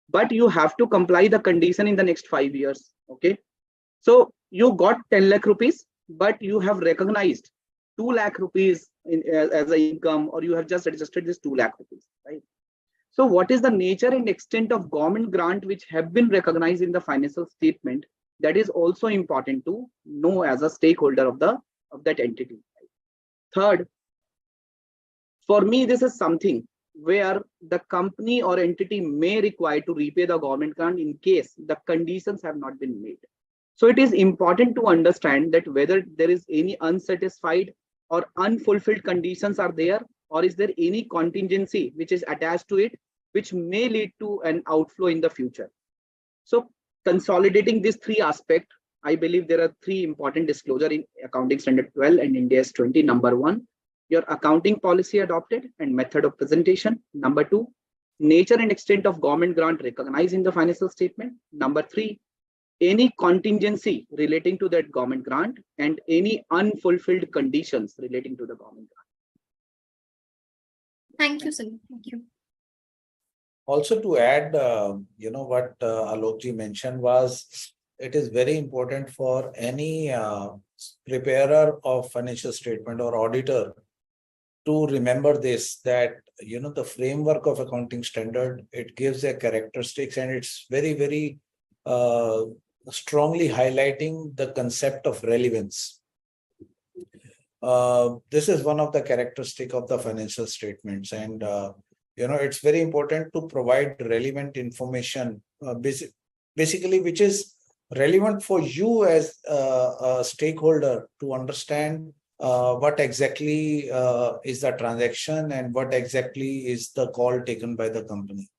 but you have to comply the condition in the next 5 years. Okay. So you got 10 lakh rupees, but you have recognized 2 lakh rupees as an income, or you have just adjusted this 2 lakh rupees, right? So what is the nature and extent of government grant which have been recognized in the financial statement? That is also important to know as a stakeholder of that entity. Third, for me, this is something where the company or entity may require to repay the government grant in case the conditions have not been made. So it is important to understand that whether there is any unsatisfied or unfulfilled conditions are there, or is there any contingency which is attached to it, which may lead to an outflow in the future. So consolidating these three aspects, I believe there are three important disclosure in Accounting Standard 12 and Ind AS 20. Number one, your accounting policy adopted and method of presentation. Number two, nature and extent of government grant recognized in the financial statement. Number three, any contingency relating to that government grant and any unfulfilled conditions relating to the government grant. Thank you, sir. Thank you. Also to add, what Alokji mentioned was, it is very important for any preparer of financial statement or auditor to remember this, that, the framework of accounting standard, it gives a characteristics, and it's very, very strongly highlighting the concept of relevance. This is one of the characteristics of the financial statements, and it's very important to provide relevant information, basically which is relevant for you as a stakeholder to understand what exactly is the transaction and what exactly is the call taken by the company.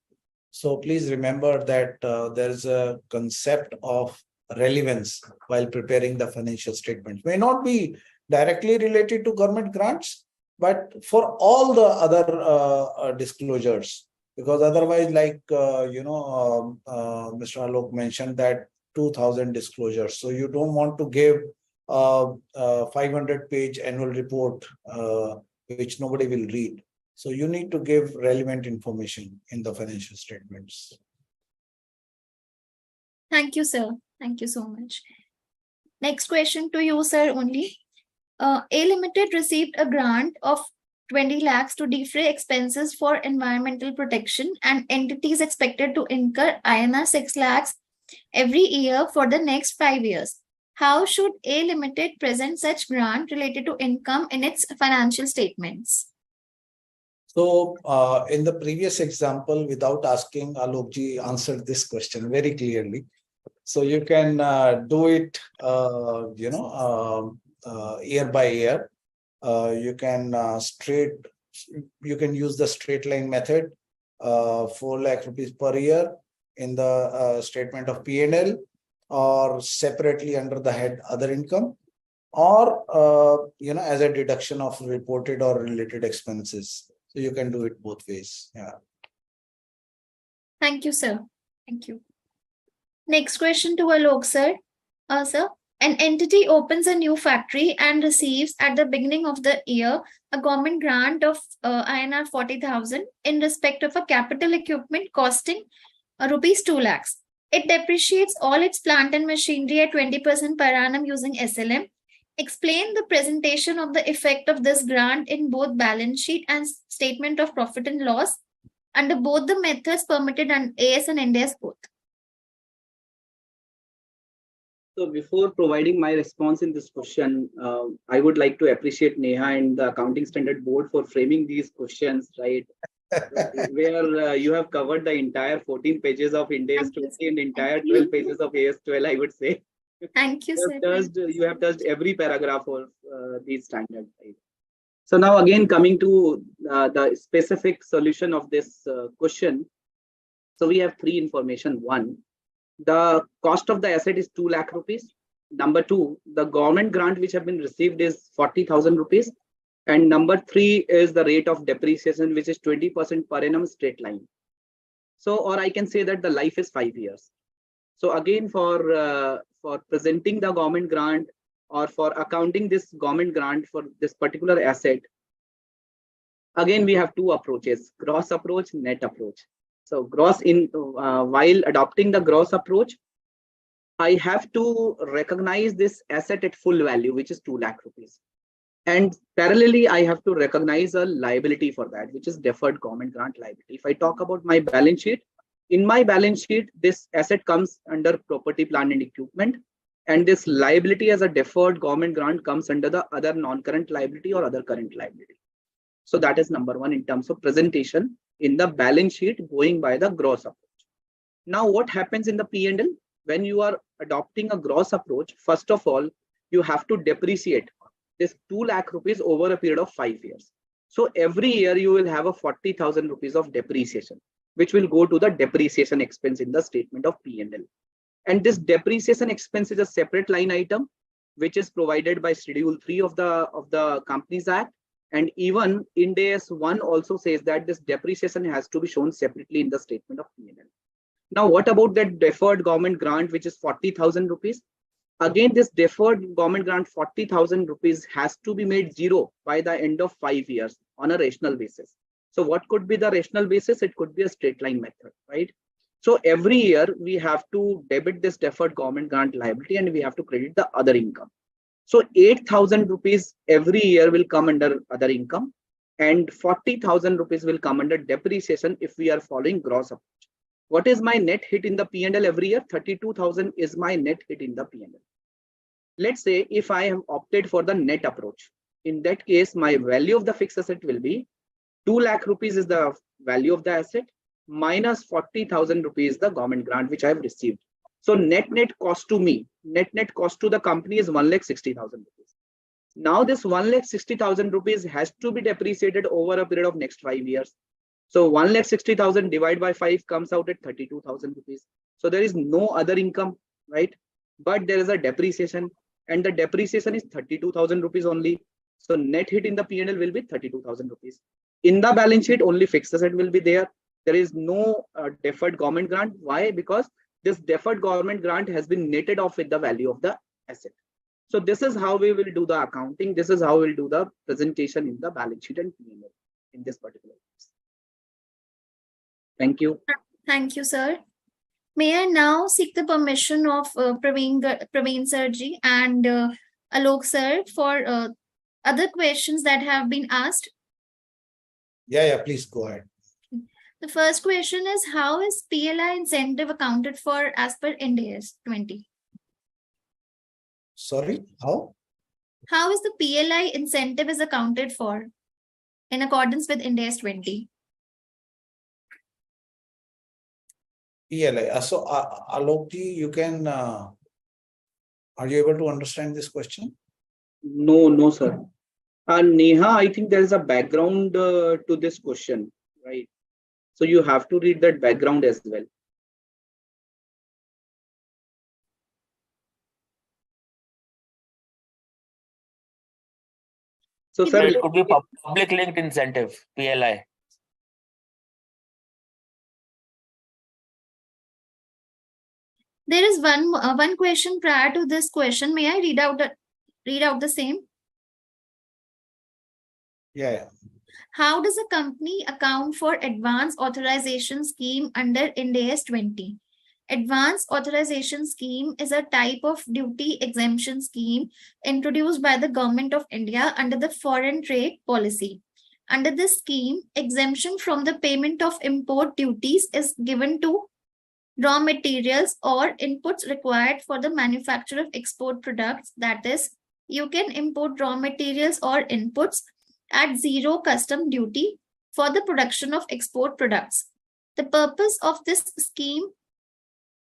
So please remember that there is a concept of relevance while preparing the financial statement. May not be directly related to government grants, but for all the other disclosures, because otherwise, like Mr. Alok mentioned that 2000 disclosures. So you don't want to give 500-page annual report which nobody will read. So you need to give relevant information in the financial statements. Thank you, sir. Thank you so much. Next question to you, sir, only. A Limited received a grant of 20 lakhs to defray expenses for environmental protection, and entities expected to incur INR 6 lakhs every year for the next 5 years. How should A Limited present such grant related to income in its financial statements? So in the previous example, without asking, Alokji answered this question very clearly. So you can do it, year by year. You can use the straight line method, 4 lakh rupees per year in the statement of P&L, or separately under the head other income, or as a deduction of reported or related expenses. So you can do it both ways. Yeah. Thank you, sir. Thank you. Next question to Alok, sir. Sir, an entity opens a new factory and receives at the beginning of the year a government grant of INR 40,000 in respect of a capital equipment costing rupees 2 lakhs. It depreciates all its plant and machinery at 20% per annum using SLM. Explain the presentation of the effect of this grant in both balance sheet and statement of profit and loss under both the methods permitted on AS and Ind AS both. So before providing my response in this question, I would like to appreciate Neha and the Accounting Standard Board for framing these questions, right? Where you have covered the entire 14 pages of Ind AS 20 and entire 12 pages of AS 12, I would say. Thank you, sir. You have touched every paragraph of these standards. Right? So now again, coming to the specific solution of this question. So we have three information. One, the cost of the asset is 2 lakh rupees. Number two, the government grant which have been received is 40,000 rupees. And number three is the rate of depreciation, which is 20% per annum straight line. So, or I can say that the life is 5 years. So again, for presenting the government grant or for accounting this government grant for this particular asset, again, we have two approaches, gross approach, net approach. So gross while adopting the gross approach, I have to recognize this asset at full value, which is 2 lakh rupees. And parallelly, I have to recognize a liability for that, which is deferred government grant liability. If I talk about my balance sheet, in my balance sheet, this asset comes under property, plant and equipment. And this liability as a deferred government grant comes under the other non-current liability or other current liability. So that is number one in terms of presentation in the balance sheet going by the gross approach. Now, what happens in the P&L? When you are adopting a gross approach, first of all, you have to depreciate this 2 lakh rupees over a period of 5 years. So every year you will have a 40,000 rupees of depreciation, which will go to the depreciation expense in the statement of P&L. And this depreciation expense is a separate line item, which is provided by Schedule 3 of the Companies Act. And even Ind AS 1 also says that this depreciation has to be shown separately in the statement of P&L. Now, what about that deferred government grant, which is 40,000 rupees? Again, this deferred government grant 40,000 rupees has to be made zero by the end of 5 years on a rational basis. So what could be the rational basis? It could be a straight line method, right? So every year we have to debit this deferred government grant liability and we have to credit the other income. So 8,000 rupees every year will come under other income and 40,000 rupees will come under depreciation if we are following gross approach. What is my net hit in the P&L every year? 32,000 is my net hit in the P&L. Let's say if I have opted for the net approach, in that case, my value of the fixed asset will be 2 lakh rupees is the value of the asset minus 40,000 rupees the government grant which I have received. So net cost to me, net cost to the company is 1,60,000 rupees. Now this 1,60,000 rupees has to be depreciated over a period of next 5 years. So 1,60,000 divided by 5 comes out at 32,000 rupees. So there is no other income, right? But there is a depreciation and the depreciation is 32,000 rupees only. So net hit in the P&L will be 32,000 rupees. In the balance sheet, only fixed asset will be there. There is no deferred government grant. Why? Because this deferred government grant has been netted off with the value of the asset. So this is how we will do the accounting. This is how we'll do the presentation in the balance sheet and P&L in this particular case. Thank you. Thank you, sir. May I now seek the permission of Praveen Sirji and Alok sir for other questions that have been asked? Yeah, please go ahead. The first question is, how is PLI incentive accounted for as per Ind AS 20? Sorry, how? How is the PLI incentive is accounted for in accordance with Ind AS 20? PLI. So, Alokji, you can, are you able to understand this question? No, sir. Neha, I think there is a background to this question, right? So you have to read that background as well. So, sir, it could be public linked incentive, PLI. There is one question prior to this question. May I read out the same? Yeah. How does a company account for advance authorization scheme under Ind AS 20? Advance authorization scheme is a type of duty exemption scheme introduced by the Government of India under the Foreign Trade Policy. Under this scheme, exemption from the payment of import duties is given to raw materials or inputs required for the manufacture of export products. That is, you can import raw materials or inputs at zero custom duty for the production of export products. The purpose of this scheme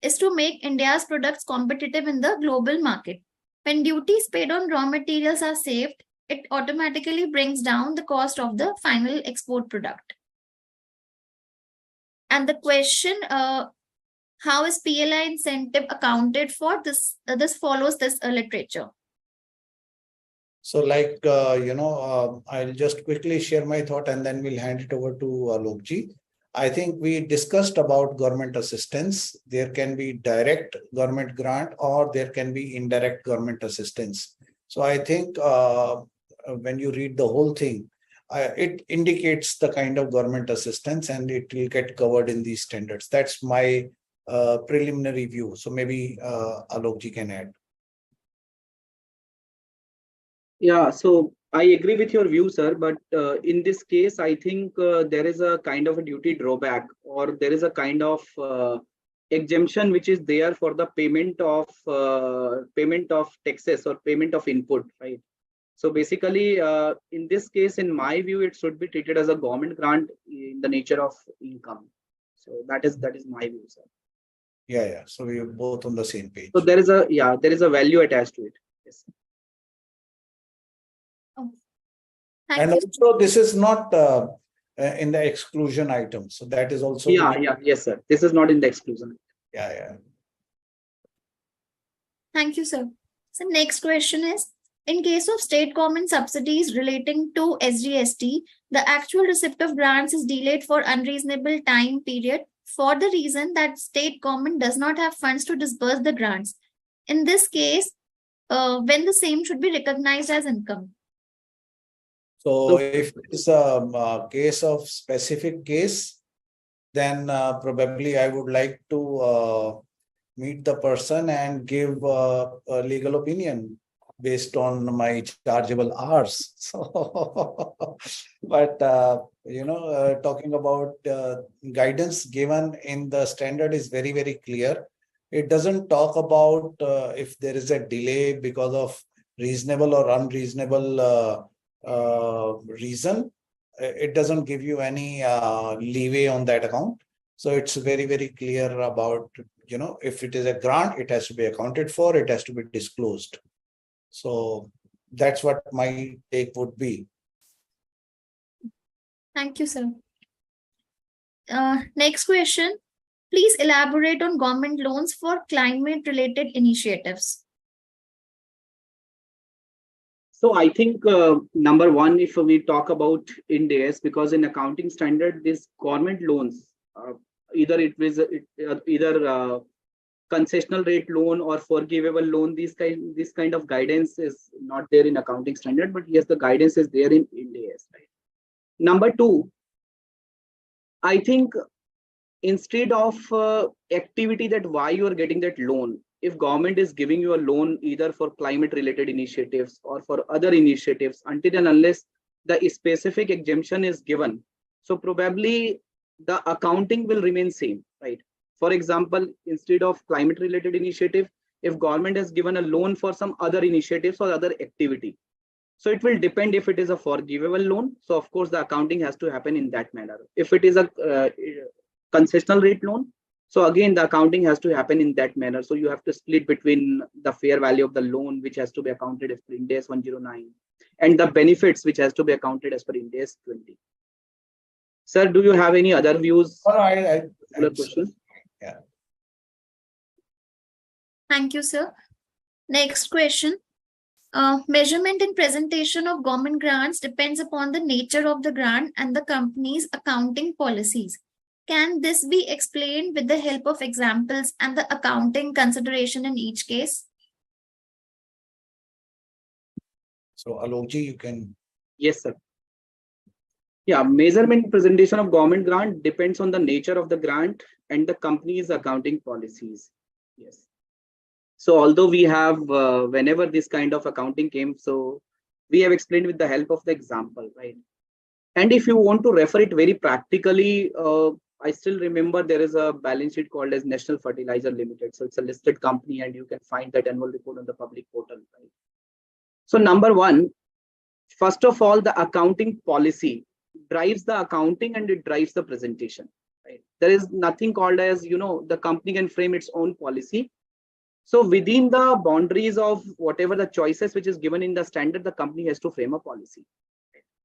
is to make India's products competitive in the global market. When duties paid on raw materials are saved, it automatically brings down the cost of the final export product. And the question, how is PLI incentive accounted for? This follows this literature. So like, I'll just quickly share my thought and then we'll hand it over to Alokji. I think we discussed about government assistance. There can be direct government grant or there can be indirect government assistance. So I think when you read the whole thing, it indicates the kind of government assistance and it will get covered in these standards. That's my preliminary view. So maybe Alokji can add. Yeah, so I agree with your view, sir. But in this case, I think there is a kind of a duty drawback, or there is a kind of exemption which is there for the payment of taxes or payment of input, right? So basically, in this case, in my view, it should be treated as a government grant in the nature of income. So that is my view, sir. Yeah. So we are both on the same page. So there is a value attached to it. Yes. And also, this is not in the exclusion item. So that is also. Yes, sir. This is not in the exclusion. Yeah. Thank you, sir. So next question is, in case of state government subsidies relating to SGST, the actual receipt of grants is delayed for unreasonable time period for the reason that state government does not have funds to disburse the grants. In this case, when the same should be recognized as income. So if it's a case of specific case, then probably I would like to meet the person and give a legal opinion based on my chargeable hours. So, but talking about guidance given in the standard is very, very clear. It doesn't talk about if there is a delay because of reasonable or unreasonable reason. It doesn't give you any leeway on that account. So it's very, very clear about, if it is a grant, it has to be accounted for, it has to be disclosed. So that's what my take would be. Thank you, sir. Next question. Please elaborate on government loans for climate-related initiatives. So I think number one, if we talk about Ind AS, because in accounting standard, these government loans, either it is either concessional rate loan or forgivable loan, this kind of guidance is not there in accounting standard, but yes, the guidance is there in Ind AS, right? Number two, I think instead of activity that why you are getting that loan, if government is giving you a loan either for climate related initiatives or for other initiatives, until and unless the specific exemption is given, so probably the accounting will remain same, right? For example, instead of climate related initiative, if government has given a loan for some other initiatives or other activity, so it will depend if it is a forgivable loan. So of course the accounting has to happen in that manner. If it is a concessional rate loan, so again the accounting has to happen in that manner. So you have to split between the fair value of the loan, which has to be accounted as per Ind AS 109, and the benefits, which has to be accounted as per Ind AS 20. Sir, do you have any other views? Question? Yeah. Thank you, sir. Next question. Measurement and presentation of government grants depends upon the nature of the grant and the company's accounting policies. Can this be explained with the help of examples and the accounting consideration in each case? So Alokji, you can. Yes, sir. Yeah, measurement presentation of government grant depends on the nature of the grant and the company's accounting policies. Yes. So although we have, whenever this kind of accounting came, so we have explained with the help of the example, right? And if you want to refer it very practically, I still remember there is a balance sheet called as National Fertilizer Limited. So it's a listed company and you can find that annual report on the public portal, right? So number one, first of all, the accounting policy drives the accounting and it drives the presentation, right? There is nothing called as, the company can frame its own policy. So within the boundaries of whatever the choices which is given in the standard, the company has to frame a policy.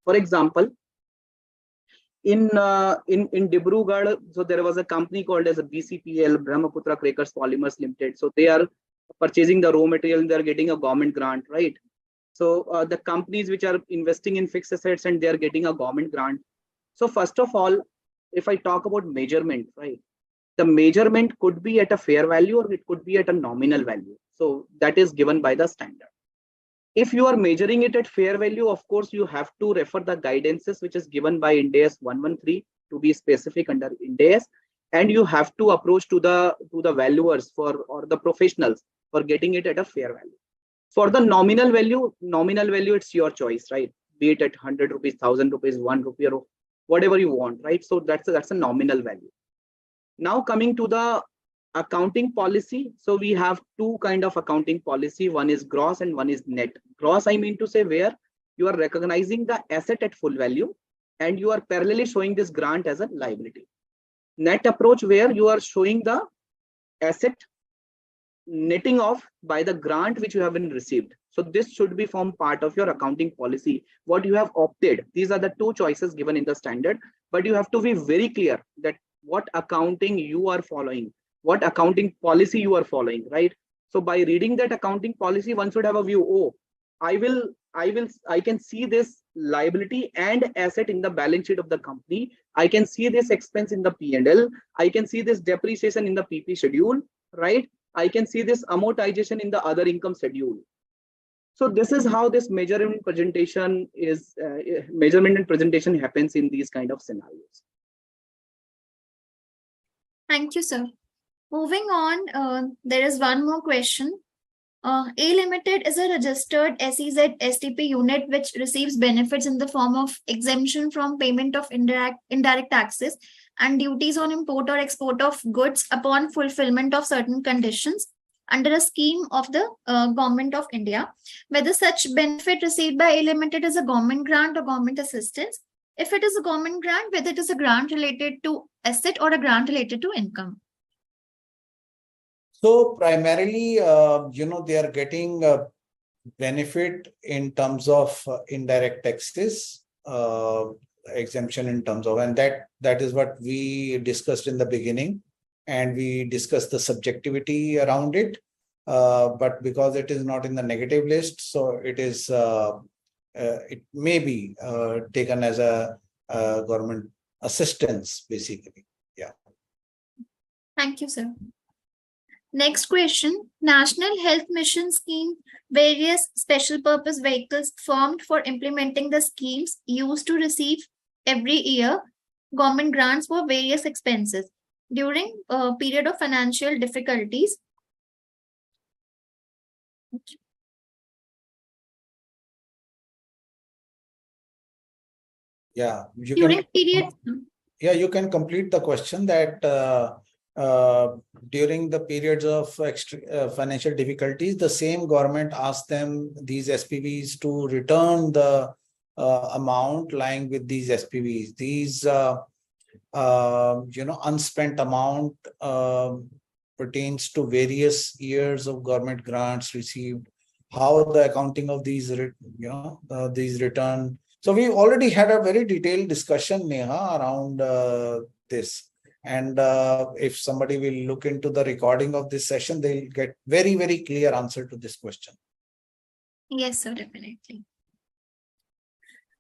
For example, in Dibrugarh, so there was a company called as a BCPL, Brahmaputra Crackers Polymers Limited. So they are purchasing the raw material and they are getting a government grant, right? So the companies which are investing in fixed assets and they are getting a government grant. So first of all, if I talk about measurement, right? The measurement could be at a fair value or it could be at a nominal value. So that is given by the standard. If you are measuring it at fair value, of course, you have to refer the guidances which is given by Ind AS 113 to be specific under Ind AS, and you have to approach to the valuers or the professionals for getting it at a fair value. For the nominal value, it's your choice, right? Be it at 100 rupees, 1000 rupees, 1 rupee, or whatever you want, right? So that's a nominal value. Now coming to the accounting policy. So we have two kind of accounting policy. One is gross and one is net. Gross, I mean to say, where you are recognizing the asset at full value and you are parallelly showing this grant as a liability. Net approach, where you are showing the asset netting off by the grant which you have been received. So this should be form part of your accounting policy, what you have opted. These are the two choices given in the standard, but you have to be very clear that what accounting you are following, what accounting policy you are following, right? So by reading that accounting policy, one should have a view. Oh, I can see this liability and asset in the balance sheet of the company. I can see this expense in the P&L. I can see this depreciation in the PP schedule, right? I can see this amortization in the other income schedule. So this is how this measurement and presentation happens in these kind of scenarios. Thank you, sir. Moving on, there is one more question. A Limited is a registered SEZ STP unit which receives benefits in the form of exemption from payment of indirect taxes and duties on import or export of goods upon fulfillment of certain conditions under a scheme of the Government of India. Whether such benefit received by A Limited is a government grant or government assistance. If it is a government grant, whether it is a grant related to asset or a grant related to income. So primarily, they are getting a benefit in terms of indirect taxes, exemption in terms of, and that is what we discussed in the beginning, and we discussed the subjectivity around it. but because it is not in the negative list, so it is it may be taken as a government assistance, basically. Yeah. Thank you, sir. Next question. National Health Mission Scheme, various special purpose vehicles formed for implementing the schemes used to receive every year government grants for various expenses during a period of financial difficulties. Yeah, During period. Yeah, you can complete the question that during the periods of financial difficulties, the same government asked them, these SPVs, to return the amount lying with these SPVs. These unspent amount pertains to various years of government grants received, how the accounting of these these return. So we already had a very detailed discussion, Neha, around this. And if somebody will look into the recording of this session, they'll get very, very clear answer to this question. Yes, sir, definitely.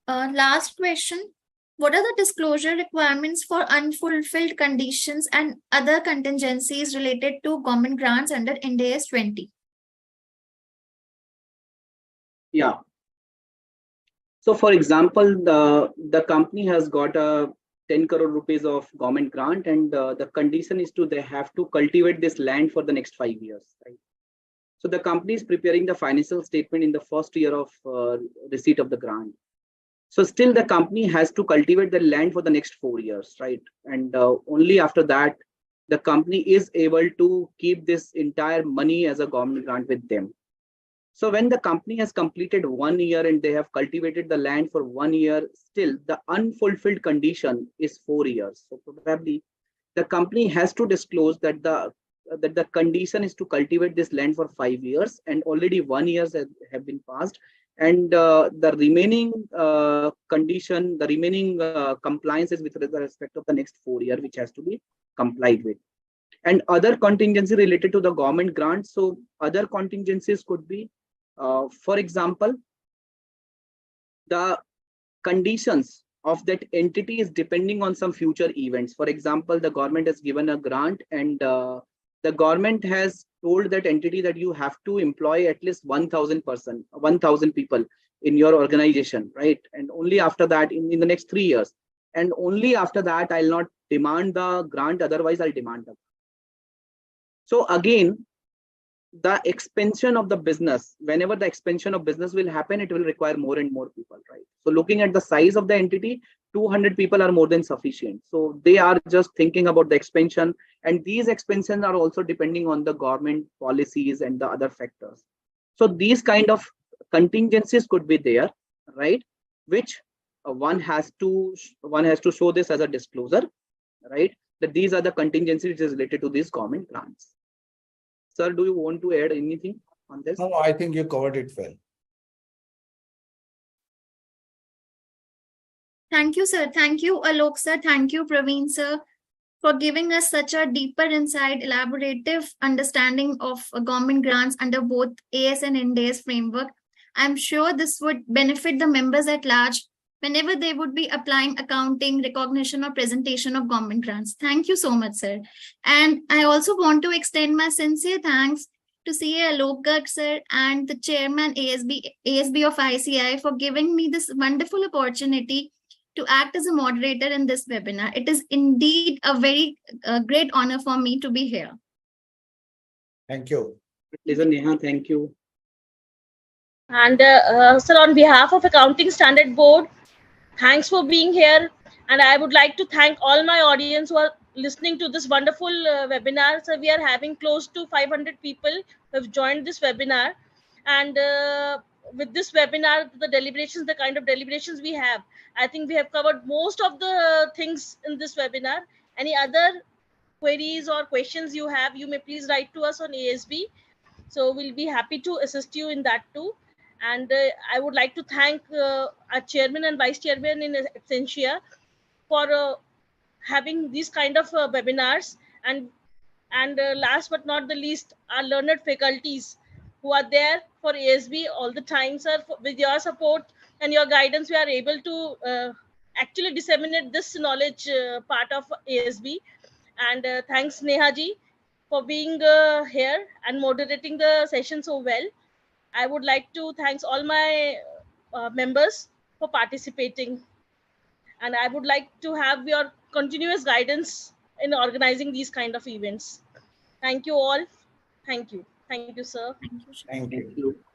Last question. What are the disclosure requirements for unfulfilled conditions and other contingencies related to government grants under Ind AS 20? Yeah. So, for example, the company has got a 10 crore rupees of government grant, and the condition is they have to cultivate this land for the next 5 years. Right? So the company is preparing the financial statement in the first year of receipt of the grant. So still the company has to cultivate the land for the next 4 years, right? And only after that, the company is able to keep this entire money as a government grant with them. So when the company has completed 1 year and they have cultivated the land for 1 year, still the unfulfilled condition is 4 years. So probably the company has to disclose that the condition is to cultivate this land for 5 years, and already 1 year have been passed, and the remaining condition, the remaining compliances with respect of the next 4 years, which has to be complied with. And other contingency related to the government grant. So other contingencies could be, for example, the conditions of that entity is depending on some future events. For example, the government has given a grant, and the government has told that entity that you have to employ at least 1,000 people in your organization, right? And only after that, in the next 3 years, and only after that, I'll not demand the grant, otherwise I'll demand the grant. So again, the expansion of the business, whenever the expansion of business will happen, it will require more and more people, right? So looking at the size of the entity, 200 people are more than sufficient. So they are just thinking about the expansion, and these expansions are also depending on the government policies and the other factors. So these kind of contingencies could be there, right? Which one has to show this as a disclosure, right? That these are the contingencies which is related to these government grants. Sir, do you want to add anything on this? No, I think you covered it well. Thank you, sir. Thank you, Alok sir. Thank you, Praveen sir, for giving us such a deeper insight, elaborative understanding of government grants under both AS and Ind AS framework. I'm sure this would benefit the members at large whenever they would be applying accounting, recognition, or presentation of government grants. Thank you so much, sir. And I also want to extend my sincere thanks to CA Alok Garg sir and the chairman ASB of ICI for giving me this wonderful opportunity to act as a moderator in this webinar. It is indeed a very great honor for me to be here. Thank you. Listen, Neha, thank you. And sir, on behalf of Accounting Standard Board, thanks for being here. And I would like to thank all my audience who are listening to this wonderful webinar. So we are having close to 500 people who have joined this webinar. And with this webinar, the kind of deliberations we have, I think we have covered most of the things in this webinar. Any other queries or questions you have, you may please write to us on ASB. So we'll be happy to assist you in that too. And I would like to thank our chairman and vice chairman in absentia for having these kind of webinars and And last but not the least, our learned faculties who are there for ASB all the time, sir. With your support and your guidance, we are able to actually disseminate this knowledge part of ASB. And thanks, Neha ji, for being here and moderating the session so well. I would like to thanks all my members for participating. And I would like to have your continuous guidance in organizing these kind of events. Thank you all. Thank you. Thank you, sir. Thank you. Thank you. Thank you.